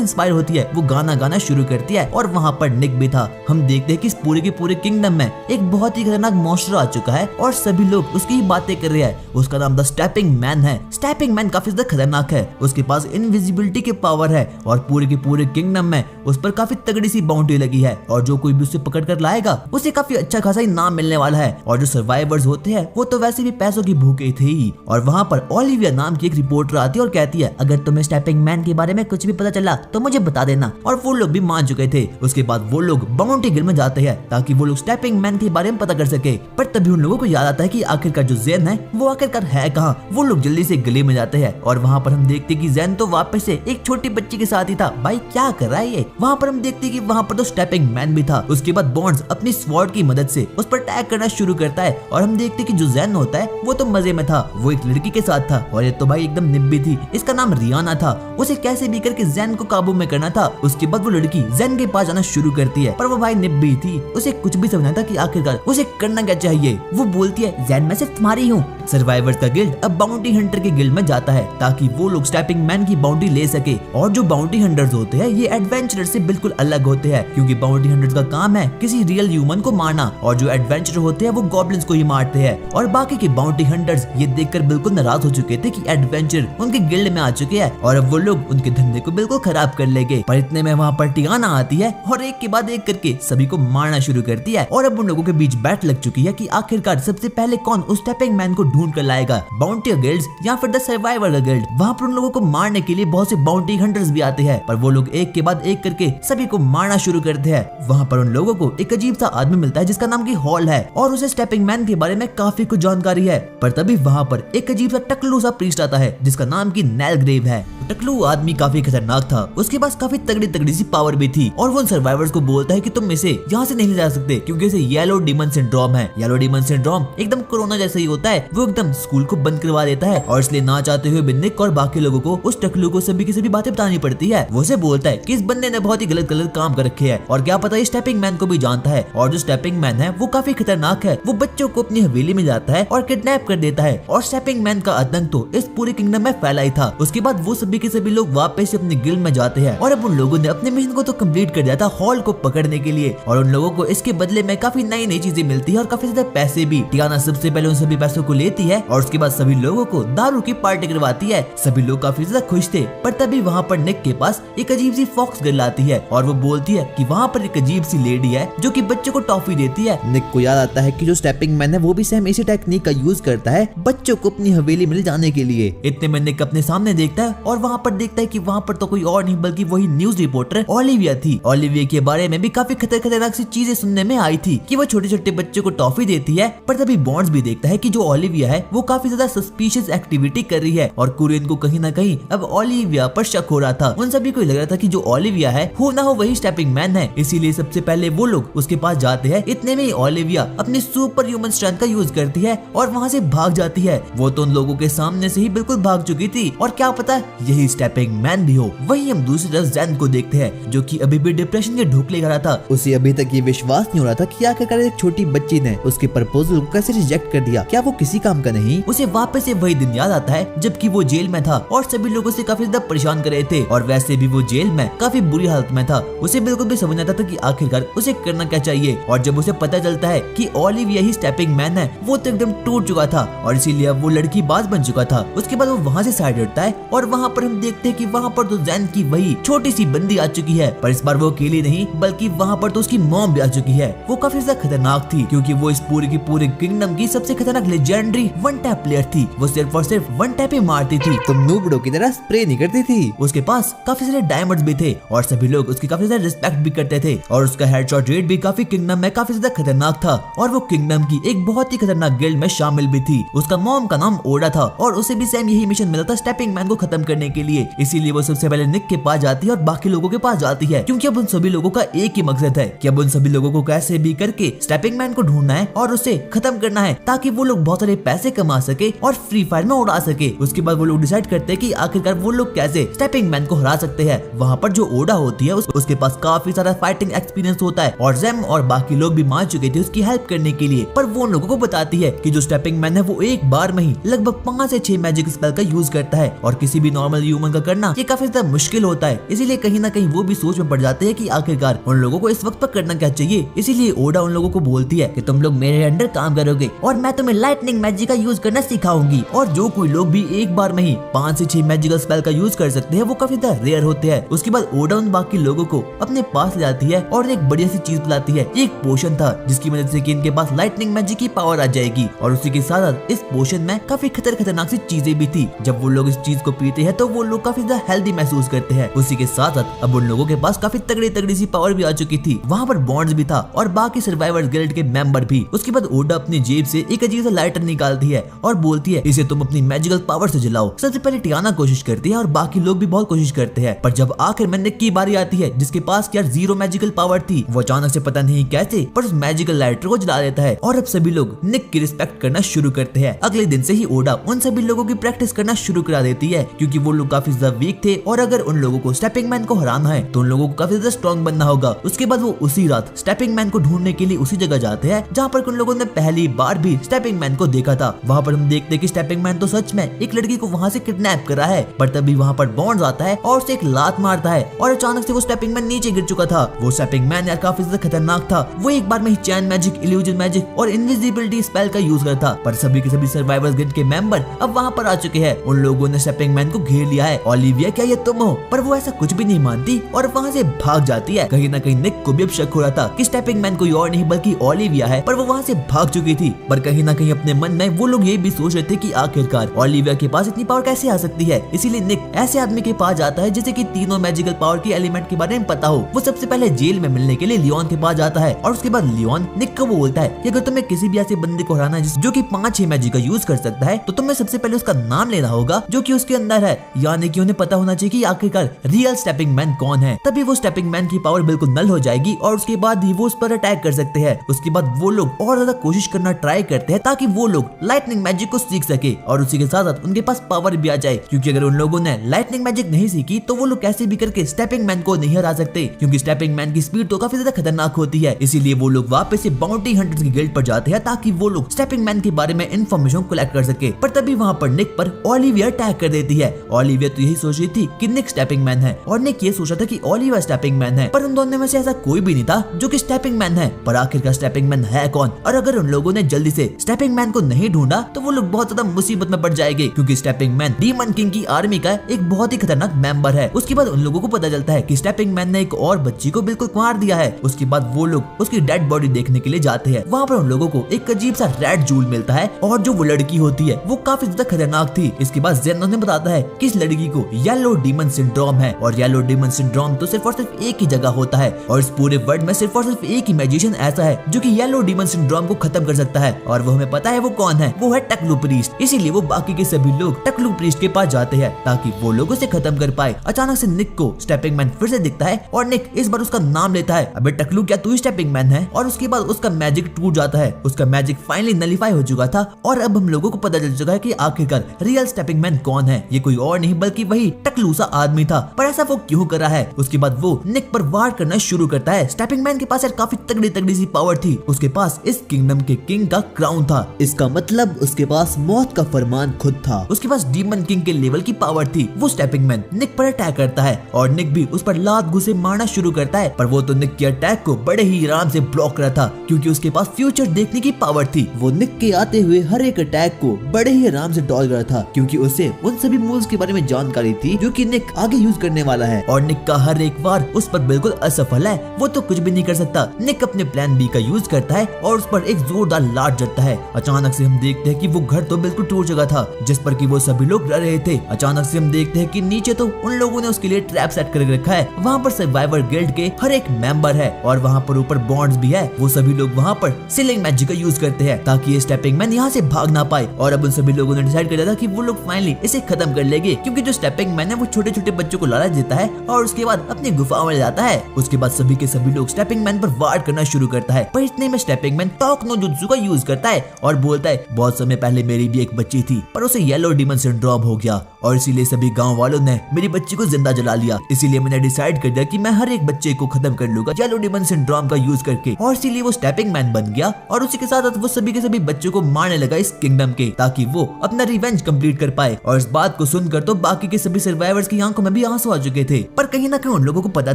इंस्पायर होती है। वो गाना गाना शुरू करती है और वहाँ पर निक भी था। हम देखते हैं कि इस पूरे के पूरे किंगडम में एक बहुत ही खतरनाक मॉन्स्टर आ चुका है और सभी लोग उसकी ही बातें कर रहे हैं। उसका नाम द स्टेपिंग मैन है। स्टेपिंग मैन काफी ज्यादा खतरनाक है, उसके पास इनविजिबिलिटी की पावर है और पूरे के पूरे किंगडम में उस पर काफी तगड़ी सी बाउंड्री लगी है। और जो कोई भी उसे पकड़ कर लाएगा उसे काफी अच्छा खासा इनाम मिलने वाला है। और जो सर्वाइवर्स होते हैं वो तो वैसे भी पैसों की भूखे थे ही। और वहाँ पर ओलिविया नाम की एक रिपोर्टर आती है और कहती है अगर तुम्हें स्टेपिंग मैन के बारे में कुछ भी पता चला तो मुझे बता देना। और वो लोग भी मान चुके थे। उसके बाद वो लोग बाउंटी गिल में जाते हैं ताकि वो लोग स्टेपिंग मैन के बारे में पता कर सके। पर तभी उन लोगों को याद आता है कि आखिरकार जो ज़ेन है वो आखिरकार है कहाँ। वो लोग जल्दी से गली में जाते हैं और वहाँ पर हम देखते कि ज़ेन तो वापस से एक छोटी बच्ची के साथ ही था। भाई क्या कर रहा है ये। वहाँ पर हम देखते कि वहाँ पर तो स्टेपिंग मैन भी था। उसके बाद बॉन्ड्स अपनी स्वॉर्ड की मदद से उस पर अटैक करना शुरू करता है और हम देखते कि जो ज़ेन होता है वो तो मजे में था। वो एक लड़की के साथ था और ये तो भाई एकदम निब्बी थी। इसका नाम रियाना था। उसे कैसे भी करके ज़ेन को काबू में करना था। उसके बाद वो लड़की ज़ेन के पास जाना शुरू करती है, पर वो भाई निब्बी थी। उसे कुछ भी समझना था कि आखिरकार उसे करना क्या चाहिए। वो बोलती है ज़ेन मैं सिर्फ तुम्हारी हूँ। सर्वाइवर्स का गिल्ड अब बाउंटी हंटर के गिल्ड में जाता है ताकि वो लोग स्टेपिंग मैन की बाउंटी ले सके। और जो बाउंटी हंटर्स होते हैं ये एडवेंचरर से बिल्कुल अलग होते हैं, क्योंकि बाउंटी हंटर्स का काम है किसी रियल ह्यूमन को मारना और जो एडवेंचरर होते हैं वो गॉब्लिन्स को ही मारते हैं। और बाकी के बाउंटी हंटर्स ये देखकर बिल्कुल नाराज हो चुके थे कि एडवेंचरर उनके गिल्ड में आ चुके हैं और अब वो लोग उनके धंधे को बिल्कुल खराब कर लेंगे। पर इतने में वहाँ पर टियाना आती है और एक के बाद एक करके सभी को मारना शुरू करती है। और अब उन लोगों के बीच बैट लग चुकी है कि आखिरकार सबसे पहले कौन उस स्टेपिंग मैन को ढूंढ कर लाएगा, बाउंटी गिल्ड्स या फिर द सर्वाइवर का गिल्ड। वहाँ पर उन लोगों को मारने के लिए बहुत से बाउंटी हंटर्स भी आते हैं, पर वो लोग एक के बाद एक करके सभी को मारना शुरू करते हैं। वहाँ पर उन लोगों को एक अजीब सा आदमी मिलता है जिसका नाम की हॉल है और उसे स्टेपिंग मैन के बारे में काफी कुछ जानकारी है। पर तभी वहाँ पर एक अजीब सा टकलू सा प्रीस्ट आता है जिसका नाम की नेलग्रेव है। टकलू आदमी काफी खतरनाक था। उसके पास काफी तगड़ी सी पावर भी थी और वो उन सर्वाइवर्स को बोलता है कि तुम इसे यहाँ से नहीं ले जा सकते क्योंकि इसे येलो डीमन सिंड्रोम है। येलो डीमन सिंड्रोम एकदम कोरोना जैसा ही होता है। वो एकदम स्कूल को बंद करवा देता है और इसलिए ना चाहते हुए निक और बाकी लोगों को उस टकलू को सभी की सभी बातें बतानी पड़ती है। वो उसे बोलता है कि इस बंदे ने बहुत ही गलत काम कर रखे हैं और क्या पता ये स्टेपिंग मैन को भी जानता है। और जो स्टेपिंग मैन है वो काफी खतरनाक है। वो बच्चों को अपनी हवेली में जाता है और किडनैप कर देता है और स्टेपिंग मैन का आतंक तो इस पूरे किंगडम में फैला ही था। उसके बाद वो सभी के सभी लोग वापस से अपने गिल्ड में जाते हैं और अब उन लोगों ने अपने मिशन को तो कंप्लीट कर दिया था हॉल को पकड़ने के लिए और उन लोगों को इसके बदले में काफी नई नई चीजें मिलती है और काफी ज्यादा पैसे भी। टियाना सबसे पहले उन सभी पैसों को लेती है और उसके बाद सभी लोगों को दारू की पार्टी करवाती है। सभी लोग काफी ज्यादा खुश थे, पर तभी वहाँ पर निक के पास एक अजीब सी फॉक्स गर्ल आती है और वो बोलती है कि वहाँ पर एक अजीब सी लेडी है जो कि बच्चों को टॉफी देती है। निक को याद आता है कि जो स्टेपिंग मैन है वो भी सेम इसी टेक्निक का यूज करता है बच्चों को अपनी हवेली में जाने के लिए। इतने में निक अपने सामने देखता है और वहाँ पर देखता है कि वहाँ पर तो कोई और नहीं बल्कि वही न्यूज रिपोर्टर ओलिविया थी। ओलिविया के बारे में भी काफी खतरनाक सी चीजें सुनने में आई थी कि वो छोटे छोटे बच्चों को टॉफी देती है। पर तभी बॉन्ड्स भी देखता है कि जो ओलिविया है वो काफी ज्यादा सस्पिशियस एक्टिविटी कर रही है और कुरियन को कहीं ना कहीं अब ओलिविया पर शक हो रहा था। उन सभी को लग रहा था कि जो ओलिविया है हो ना हो वही स्टेपिंग मैन है, इसीलिए सबसे पहले वो लोग उसके पास जाते हैं। इतने में ओलिविया अपनी सुपर ह्यूमन स्ट्रेंथ का यूज करती है और वहाँ से भाग जाती है। वो तो उन लोगों के सामने से ही बिल्कुल भाग चुकी थी और क्या पता यही स्टेपिंग मैन भी हो। वही हम दूसरी तरफ ज़ेन को देखते हैं जो कि अभी भी डिप्रेशन के ढोकले खा रहा था। उसे अभी तक ये विश्वास नहीं हो रहा था कि आखिरकार एक छोटी बच्ची ने उसके प्रपोजल को कैसे रिजेक्ट कर दिया। क्या वो किसी काम का नहीं? उसे वापस से वही दिन याद आता है जबकि वो जेल में था और सभी लोगों से काफी ज्यादा परेशान कर रहे थे और वैसे भी वो जेल में काफी बुरी हालत में था। उसे बिल्कुल भी समझ नहीं आता था कि आखिरकार उसे करना क्या चाहिए। और जब उसे पता चलता है कि ओलिविया ही स्टेपिंग मैन है वो तो एकदम टूट चुका था और इसीलिए वो लड़की बाज बन चुका था। उसके बाद वो वहाँ से साइड दिखाई देता है और वहाँ पर हम देखते हैं कि वहाँ पर तो जैन की वही छोटी सी बंदी आ चुकी है, पर इस बार वो अकेली नहीं बल्कि वहाँ पर तो उसकी मॉम भी आ चुकी है। वो काफी ज्यादा खतरनाक थी क्योंकि वो इस पूरे की पूरे किंगडम की सबसे खतरनाक लेजेंडरी वन टैप प्लेयर थी। वो सिर्फ और सिर्फ वन टैप ही मारती थी, तुम नूबड़ों की तरह स्प्रे नहीं करती थी। उसके पास काफी सारे डायमंड्स भी थे और सभी लोग उसकी काफी ज्यादा रिस्पेक्ट भी करते थे और उसका हेडशॉट रेट भी काफी किंगडम में काफी ज्यादा खतरनाक था और वो किंगडम की एक बहुत ही खतरनाक गिल्ड में शामिल भी थी। उसका मॉम का नाम ओडा था और उसे भी सेम यही मिशन मिला था स्टेपिंग मैन को खत्म करने के लिए। इसीलिए वो सबसे पहले निक के पास जाती है और बाकी लोगों के पास जाती है क्योंकि अब उन सभी लोगों का एक ही मकसद है कि अब उन सभी लोगों को कैसे भी करके स्टेपिंग मैन को ढूंढना है और उसे खत्म करना है ताकि वो लोग बहुत सारे पैसे कमा सके और फ्री फायर में उड़ा सके। उसके बाद वो लोग डिसाइड करते हैं कि आखिरकार वो लोग कैसे स्टेपिंग मैन को हरा सकते हैं। वहाँ पर जो ओडा होती है उसके पास काफी सारा फाइटिंग एक्सपीरियंस होता है और जेम और बाकी लोग भी मान चुके थे उसकी हेल्प करने के लिए, पर वो उन लोगों को बताती है कि जो स्टेपिंग मैन है वो एक बार में ही लगभग 5 से 6 मैजिक स्पेल का यूज करता है और किसी भी नॉर्मल ह्यूमन का करना ये काफी ज्यादा मुश्किल होता है। इसीलिए कहीं ना कहीं वो भी सोच में पड़ जाते हैं कि आखिरकार उन लोगों को इस वक्त पर करना क्या चाहिए। इसीलिए ओडा उन लोगों को बोलती है कि तुम लोग मेरे अंडर काम करोगे और मैं तुम्हें लाइटनिंग मैजिक का यूज करना सिखाऊंगी और जो कोई लोग भी एक बार में ही 5 से 6 मैजिकल स्पेल का यूज कर सकते हैं वो काफी ज्यादा रेयर होते हैं। उसके बाद ओडा उन बाकी लोगों को अपने पास ले जाती है और एक बढ़िया सी चीज बुलाती है। एक पोशन था जिसकी मदद से कि इनके पास लाइटनिंग मैजिक की पावर आ जाएगी और उसी के साथ इस पोशन में काफी खतरनाक सी चीजें भी थी। जब वो लोग इस चीज को पीते हैं तो वो लोग काफी ज्यादा हेल्दी महसूस करते हैं। उसी के साथ अब उन लोगों के पास काफी तगड़ी सी पावर भी आ चुकी थी। वहाँ पर बॉन्ड्स भी था और बाकी सर्वाइवर्स गिल्ड के मेंबर भी। उसके बाद ओडा अपनी जेब से एक अजीब सा लाइटर निकालती है और बोलती है इसे तुम अपनी मैजिकल पावर से जलाओ। सबसे पहले टियाना कोशिश करती है और बाकी लोग भी बहुत कोशिश करते हैं, पर जब आखिर में निक की बारी आती है जिसके पास यार 0 मैजिकल पावर थी, वो अचानक से पता नहीं कैसे पर उस मैजिकल लाइटर को जला देता है और अब सभी लोग निक की रिस्पेक्ट करना शुरू करते हैं। अगले दिन से ही ओडा उन सभी लोगों की प्रैक्टिस करना शुरू करा देती है क्योंकि वो लोग काफी ज्यादा वीक थे और अगर उन लोगों को स्टेपिंग मैन को हराना है तो उन लोगों को काफी ज्यादा स्ट्रॉन्ग बनना होगा। उसके बाद वो उसी रात स्टेपिंग मैन को ढूंढने के लिए उसी जगह जाते हैं जहाँ पर उन लोगों ने पहली बार भी स्टेपिंग मैन को देखा था। वहाँ पर हम देखते हैं कि स्टेपिंग मैन तो सच में एक लड़की को वहाँ से किडनैप करा है, पर तभी वहाँ पर बॉन्ड्स आता है और उसे एक लात मारता है और अचानक से वो स्टेपिंग मैन नीचे गिर चुका था। वो स्टेपिंग मैन यार काफी ज्यादा खतरनाक था। वो एक बार में ही चैन मैजिक, इल्यूजन मैजिक और इनविजिबिलिटी स्पेल का यूज करता, पर सभी के सभी सर्वाइवर्स गिल्ड के मेंबर अब वहाँ पर आ चुके हैं। उन लोगों ने स्टेपिंग मैन को घेर लिया है। ओलिविया क्या ये तुम हो? पर वो ऐसा कुछ भी नहीं मानती और वहाँ से भाग जाती है। कहीं ना कहीं निक को भी अब शक हो रहा था कि स्टेपिंग मैन कोई और नहीं बल्कि ओलिविया है, पर वो वहाँ से भाग चुकी थी। पर कहीं ना कहीं अपने मन में वो लोग ये भी सोच रहे थे कि आखिरकार ओलिविया के पास इतनी पावर कैसे आ सकती है। इसीलिए निक ऐसे आदमी के पास जाता है जिसे कि तीनों मैजिकल पावर के एलिमेंट के बारे में पता हो। वो सबसे पहले जेल में मिलने के लिए लियोन के पास जाता है और उसके बाद लियोन निक को बोलता है कि अगर तुम्हें किसी भी ऐसे बंदे को हराना है जो कि 5-6 मैजिक का यूज कर सकता है तो तुम्हें सबसे पहले उसका नाम लेना होगा जो कि उसके अंदर है, यानी कि उन्हें पता होना चाहिए कि आखिरकार रियल स्टेपिंग मैन कौन है। तभी वो स्टेपिंग मैन की पावर बिल्कुल नल हो जाएगी और उसके बाद ही वो उस पर अटैक कर सकते हैं। उसके बाद वो लोग और ज्यादा कोशिश करना ट्राई करते हैं ताकि वो लोग लाइटनिंग मैजिक को सीख सके और उसी के साथ साथ उनके पास पावर भी आ जाए, क्योंकि अगर उन लोगों ने लाइटनिंग मैजिक नहीं सीखी तो वो लोग कैसे भी करके स्टेपिंग मैन को नहीं हरा सकते, क्योंकि स्टेपिंग मैन की स्पीड तो काफी ज्यादा खतरनाक होती है। इसीलिए वो लोग वापस से बाउंटी हंटर्स की गिल्ड पर जाते हैं ताकि वो लोग स्टेपिंग मैन के बारे में इंफॉर्मेशन कलेक्ट कर सके। पर तभी वहाँ पर निक पर ओलिविया अटैक कर देती है। ओलिविया तो यही सोच रही थी कि निक स्टेपिंग मैन है और निक ये सोचा था कि ओलिविया स्टेपिंग मैन है, पर उन दोनों में से ऐसा कोई भी नहीं था जो कि स्टेपिंग मैन है। पर आखिरकार स्टेपिंग मैन है कौन? और अगर उन लोगों ने जल्दी से स्टेपिंग मैन को नहीं ढूंढा तो वो लोग बहुत ज्यादा मुसीबत में पड़ जाएंगे, क्योंकि स्टेपिंग मैन डीमन किंग की आर्मी का एक बहुत ही खतरनाक मेंबर है। उसके बाद उन लोगों को पता चलता है कि स्टेपिंग मैन ने एक और बच्ची को बिल्कुल मार दिया है। उसके बाद वो लोग उसकी डेड बॉडी देखने के लिए जाते हैं। वहाँ पर उन लोगों को एक अजीब सा रेड जूल मिलता है और जो वो लड़की होती है वो काफी ज्यादा खतरनाक थी। इसके बाद जेनोन ने बताता है कि इस लड़की को येलो डीमन सिंड्रोम है और येलो डीमन सिंड्रोम तो सिर्फ और सिर्फ एक ही जगह होता है और इस पूरे वर्ल्ड में सिर्फ और सिर्फ एक ही मैजिशियन ऐसा है जो कि येलो डीमन सिंड्रोम को खत्म कर सकता है और वो हमें पता है वो कौन है, वो है टकलू प्रीस्ट। इसीलिए वो बाकी के सभी लोग टकलू प्रीस्ट के पास जाते हैं ताकि वो लोग उसे खत्म कर पाए। अचानक से निक को स्टेपिंग मैन फिर से दिखता है और निक इस बार उसका नाम लेता है, अबे टकलू क्या तू स्टेपिंग मैन है? और उसके बाद उसका मैजिक टूट जाता है। उसका मैजिक फाइनली नलीफाई हो चुका था और अब हम लोगों को पता चल चुका है कि आखिरकार रियल स्टेपिंग मैन कौन है। ये कोई और नहीं बल्कि वही टकलू सा आदमी था, पर ऐसा वो क्यों कर रहा है? उसके बाद वो निक पर वार करना शुरू करता है। स्टेपिंग मैन के पास यार काफी तगड़ी सी पावर थी। उसके पास इस किंगडम के किंग का क्राउन था, इसका मतलब उसके पास मौत का फरमान खुद था। उसके पास डीमन किंग के लेवल की पावर थी। वो स्टेपिंग मैन निक पर अटैक करता है और निक भी उस पर लात घुसे मारना शुरू करता है, पर वो तो निक के अटैक को बड़े ही आराम से ब्लॉक रहा था क्योंकि उसके पास फ्यूचर देखने की पावर थी। वो निक के आते हुए हर एक अटैक को बड़े ही आराम से डॉल रहा था क्योंकि उसे उसे उन सभी मूव्स के बारे में जानकारी थी जो कि निक आगे यूज करने वाला है। और निक का हर एक बार उस पर बिल्कुल असफल है, वो तो कुछ भी नहीं कर सकता। निक अपने प्लान बी का यूज करता है और उस पर एक जोरदार लात जड़ता है। अचानक से हम देखते हैं कि वो घर तो बिल्कुल टूट चुका था जिस पर कि वो सभी लोग डर रहे थे। अचानक से हम देखते हैं कि नीचे तो उन लोगों ने उसके लिए ट्रैप सेट करके रखा है। वहाँ पर सर्वाइवर गिल्ड के हर एक मेंबर है और वहाँ पर ऊपर बॉन्ड्स भी है। वो सभी लोग वहाँ पर सीलिंग मैजिक का यूज करते हैं ताकि ये स्टेपिंग मैन यहाँ से भाग ना पाए। और अब उन सभी लोगों ने डिसाइड कर लिया था कि वो लोग फाइनली इसे खत्म कर लेंगे, क्योंकि जो स्टेपिंग मैन है वो छोटे छोटे बच्चों को लालच देता है और उसके बाद अपनी गुफा में जाता है। उसके बाद सभी के सभी लोग स्टेपिंग मैन पर वार करना शुरू करता है, पर इतने में स्टेपिंग मैन टॉक नो जुत्सु का यूज करता है और बोलता है बहुत समय पहले मेरी भी एक बच्ची थी पर उसे येलो डीमन सिंड्रोम हो गया और इसीलिए सभी गांव वालों ने मेरी बच्ची को जिंदा जला लिया। इसीलिए मैंने डिसाइड कर दिया कि मैं हर एक बच्चे को खत्म कर लूंगा येलो डीमन सिंड्रोम का यूज करके। और इसीलिए वो स्टेपिंग मैन बन गया और उसी के साथ वो सभी के सभी बच्चों को मारने लगा इस किंगडम के, ताकि वो अपना रिवेंज कंप्लीट कर पाए। और इस बात को सुनकर तो बाकी के सभी सर्वाइवर्स की आंखों में भी आंसू आ चुके थे, पर कहीं ना कहीं उन लोगों को पता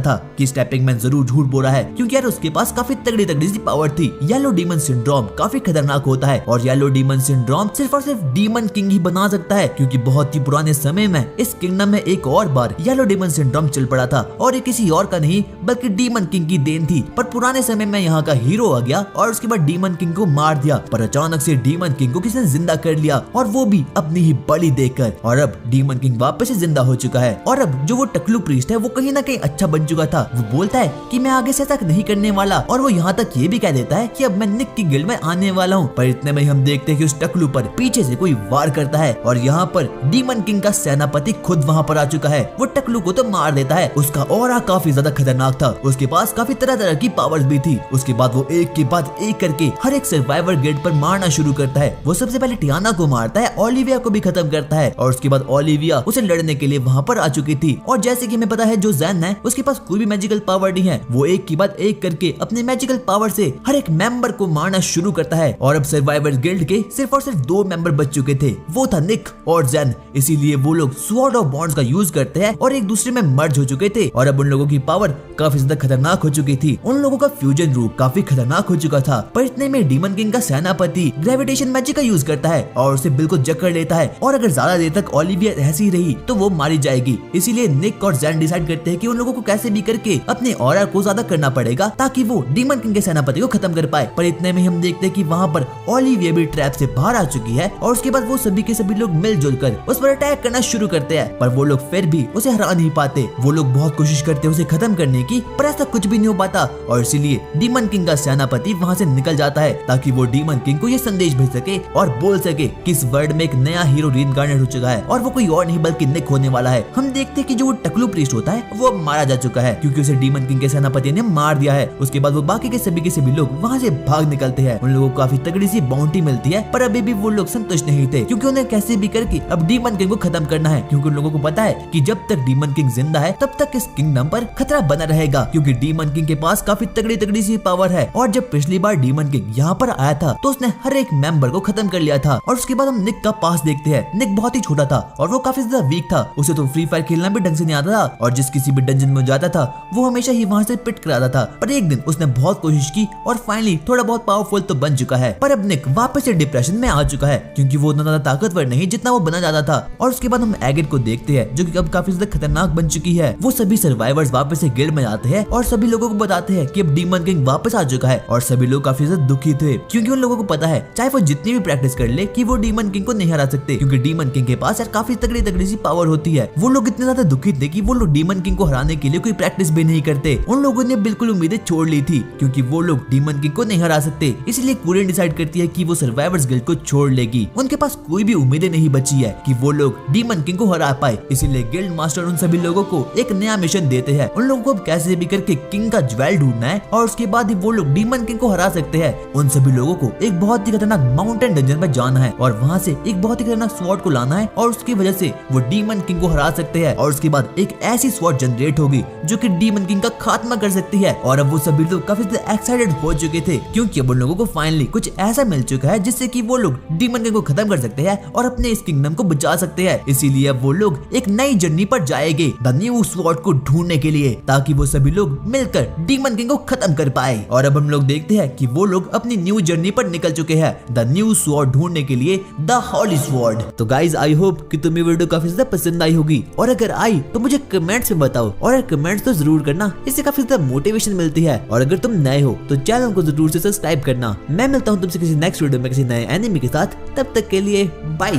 था कि स्टेपिंग मैन जरूर झूठ बोल रहा है, क्योंकि यार उसके पास काफी तगड़ी तगड़ी सी पावर थी। येलो डीमन सिंड्रोम काफी खतरनाक होता है और येलो डीमन सिंड्रोम सिर्फ और सिर्फ डीमन किंग ही बना सकता है, क्योंकि बहुत ही पुराने समय में इस किंगडम में एक और बार येलो डीमन सिंड्रोम चल पड़ा था और ये किसी और का नहीं बल्कि डीमन किंग की देन थी। पर पुराने समय में यहाँ का हीरो आ गया और उसके बाद डीमन किंग को मार दिया, पर अचानक से डीमन किंग को किसी ने जिंदा कर लिया और वो भी अपनी ही बलि देकर। और अब डीमन किंग वापस से जिंदा हो चुका है और अब जो वो टकलू प्रीस्ट है वो कहीं ना कहीं अच्छा बन चुका था। वो बोलता है कि मैं आगे से ऐसा नहीं करने वाला और वो यहाँ तक ये भी कह देता है कि अब मैं निक की गिल्ड में आने वाला हूँ। पर इतने में हम देखते हैं कि उस टकलू पर पीछे से कोई वार करता है और यहाँ पर डीमन किंग का सेनापति खुद वहाँ पर आ चुका है। वो टकलू को तो मार देता है, उसका ऑरा काफी ज्यादा खतरनाक था, उसके पास काफी तरह तरह की पावर्स भी थी। उसके बाद वो एक के बाद एक करके हर एक सर्वाइवर गिल्ड पर मारना शुरू करता है। वो सबसे पहले टियाना को मारता है, ओलिविया को भी खत्म करता है और उसके बाद ओलिविया उसे लड़ने के लिए वहाँ पर आ चुकी थी। और जैसे कि हमें पता है जो ज़ेन है उसके पास कोई भी मैजिकल पावर नहीं है, वो एक के बाद एक करके अपने मैजिकल पावर से हर एक मेंबर को मारना शुरू करता है। और अब सर्वाइवर गिल्ड के सिर्फ और सिर्फ 2 मेंबर बच चुके थे, वो था निक और ज़ेन। इसीलिए वो लोग स्वॉर्ड ऑफ बॉन्ड्स का यूज करते हैं और एक दूसरे में मर्ज हो चुके थे। और अब उन लोगों की पावर काफी ज्यादा खतरनाक हो चुकी थी, उन लोगों का फ्यूजन रूप काफी खतरनाक हो चुका था। पर इतने में डीमन किंग का सेनापति ग्रेविटेशन मैजिक का यूज करता है और उसे बिल्कुल जकड़ लेता है और अगर ज्यादा देर तक ओलिविया ऐसी रही तो वो मारी जाएगी। इसीलिए निक और ज़ेन डिसाइड करते हैं कि उन लोगों को कैसे भी करके अपने ऑरा को ज्यादा करना पड़ेगा ताकि वो डीमन किंग के सेनापति को खत्म कर पाए। पर इतने में हम देखते हैं कि वहाँ पर ओलिविया भी ट्रैप से बाहर आ चुकी है और उसके बाद वो सभी के सभी लोग मिलजुल कर उस पर अटैक करना शुरू करते हैं, पर वो लोग फिर भी उसे हरा नहीं पाते। वो लोग बहुत कोशिश करते हैं उसे खत्म करने की, पर ऐसा कुछ भी नहीं हो पाता और इसीलिए डीमन किंग का सेनापति वहाँ से निकल जाता है ताकि वो डीमन किंग को ये संदेश भेज सके और बोल सके कि इस वर्ल्ड में एक नया हीरो रीइंकार्नेट हो चुका है और वो कोई और नहीं बल्कि निक होने वाला है। हम देखते हैं कि जो वो टकलू प्रीस्ट होता है वो मारा जा चुका है क्योंकि उसे डीमन किंग के सेनापति ने मार दिया है। उसके बाद वो बाकी के सभी लोग वहाँ से भाग निकलते हैं। उन लोगों को काफी तगड़ी सी बाउंटी मिलती है, पर अभी भी वो लोग संतुष्ट नहीं थे क्योंकि उन्हें कैसे भी करके अब डीमन किंग को खत्म करना है, क्योंकि उन लोगों को पता है कि जब तक डीमन किंग जिंदा है तब तक इस किंगडम पर खतरा बना रहेगा, क्योंकि डीमन किंग के पास काफी तगड़ी सी पावर है। और जब पिछली बार डीमन किंग यहाँ पर आया था तो उसने हर एक मेंबर को खत्म कर लिया था। और उसके बाद हम निक का पास देखते हैं। निक बहुत ही छोटा था और वो काफी ज्यादा वीक था, उसे तो फ्री फायर खेलना भी ढंग से नहीं आता था और जिस किसी भी डंजन में जाता था वो हमेशा ही वहाँ से पिट कराता था। पर एक दिन उसने बहुत कोशिश की और फाइनली थोड़ा बहुत पावरफुल तो बन चुका है। पर अब निक वापस से डिप्रेशन में आ चुका है क्योंकि वो उतना ज्यादा ताकतवर नहीं जितना वो बना जाता था। और उसके बाद हम एगिट को देखते हैं जो कि अब काफी ज्यादा खतरनाक बन चुकी है। वो सभी सर्वाइवर्स वापस से गिल्ड में आते हैं और सभी लोगों को बताते हैं कि अब डीमन किंग वापस आ चुका है। और सभी लोग काफी ज्यादा दुखी थे क्योंकि उन लोगों को पता है चाहे वो जितनी भी प्रैक्टिस कर ले कि वो डीमन किंग को नहीं हरा सकते, क्योंकि डीमन किंग के पास यार काफी तगड़ी सी पावर होती है। वो लोग इतने ज्यादा दुखी थे कि वो लोग डीमन किंग को हराने के लिए कोई प्रैक्टिस भी नहीं करते। उन लोगों ने बिल्कुल उम्मीदें छोड़ ली थी क्योंकि वो लोग डीमन किंग को नहीं हरा सकते। इसलिए कुरियन डिसाइड करती है कि वो सर्वाइवर्स गिल्ड को छोड़ लेगी। उनके पास कोई भी उम्मीदें नहीं बची है कि वो लोग डीमन किंग को हरा पाए। इसीलिए गिल्ड मास्टर उन सभी लोगों को एक नया मिशन देते हैं। उन लोगों को अब कैसे भी करके किंग का ज्वेल ढूंढना है और उसके बाद ही वो लोग डीमन किंग को हरा सकते हैं। उन सभी लोगों को एक बहुत ही खतरनाक माउंटेन डंजन में जाना है और वहाँ से एक बहुत ही खतरनाक स्वॉर्ड को लाना है और उसकी वजह से वो डीमन किंग को हरा सकते हैं। और उसके बाद एक ऐसी स्वॉर्ड जनरेट होगी जो कि डीमन किंग का खात्मा कर सकती है। और अब वो सभी लोग काफी एक्साइटेड हो चुके थे क्योंकि अब उन लोगों को फाइनली कुछ ऐसा मिल चुका है जिससे कि वो लोग डीमन किंग को खत्म कर सकते हैं और अपने इस किंगडम को बचा सकते हैं। इसीलिए अब वो लोग एक नई जर्नी पर जाएंगे द न्यू स्वॉर्ड को ढूंढने के लिए, ताकि वो सभी लोग मिलकर डीमन किंग को खत्म कर पाए। और अब हम लोग देखते हैं कि वो लोग अपनी न्यू जर्नी पर निकल चुके हैं द न्यू स्वॉर्ड ढूंढने के लिए, द हॉली स्वॉर्ड। तो गाइज आई होप कि तुम्हें वीडियो काफी ज्यादा पसंद आई होगी, और अगर आई तो मुझे कमेंट्स में बताओ, और कमेंट्स तो जरूर करना, इससे काफी ज्यादा मोटिवेशन मिलती है। और अगर तुम नए हो तो चैनल को जरूर से सब्सक्राइब करना। मैं मिलता हूँ तुमसे किसी नेक्स्ट वीडियो में किसी नए एनिमे के साथ, तब तक के लिए बाय।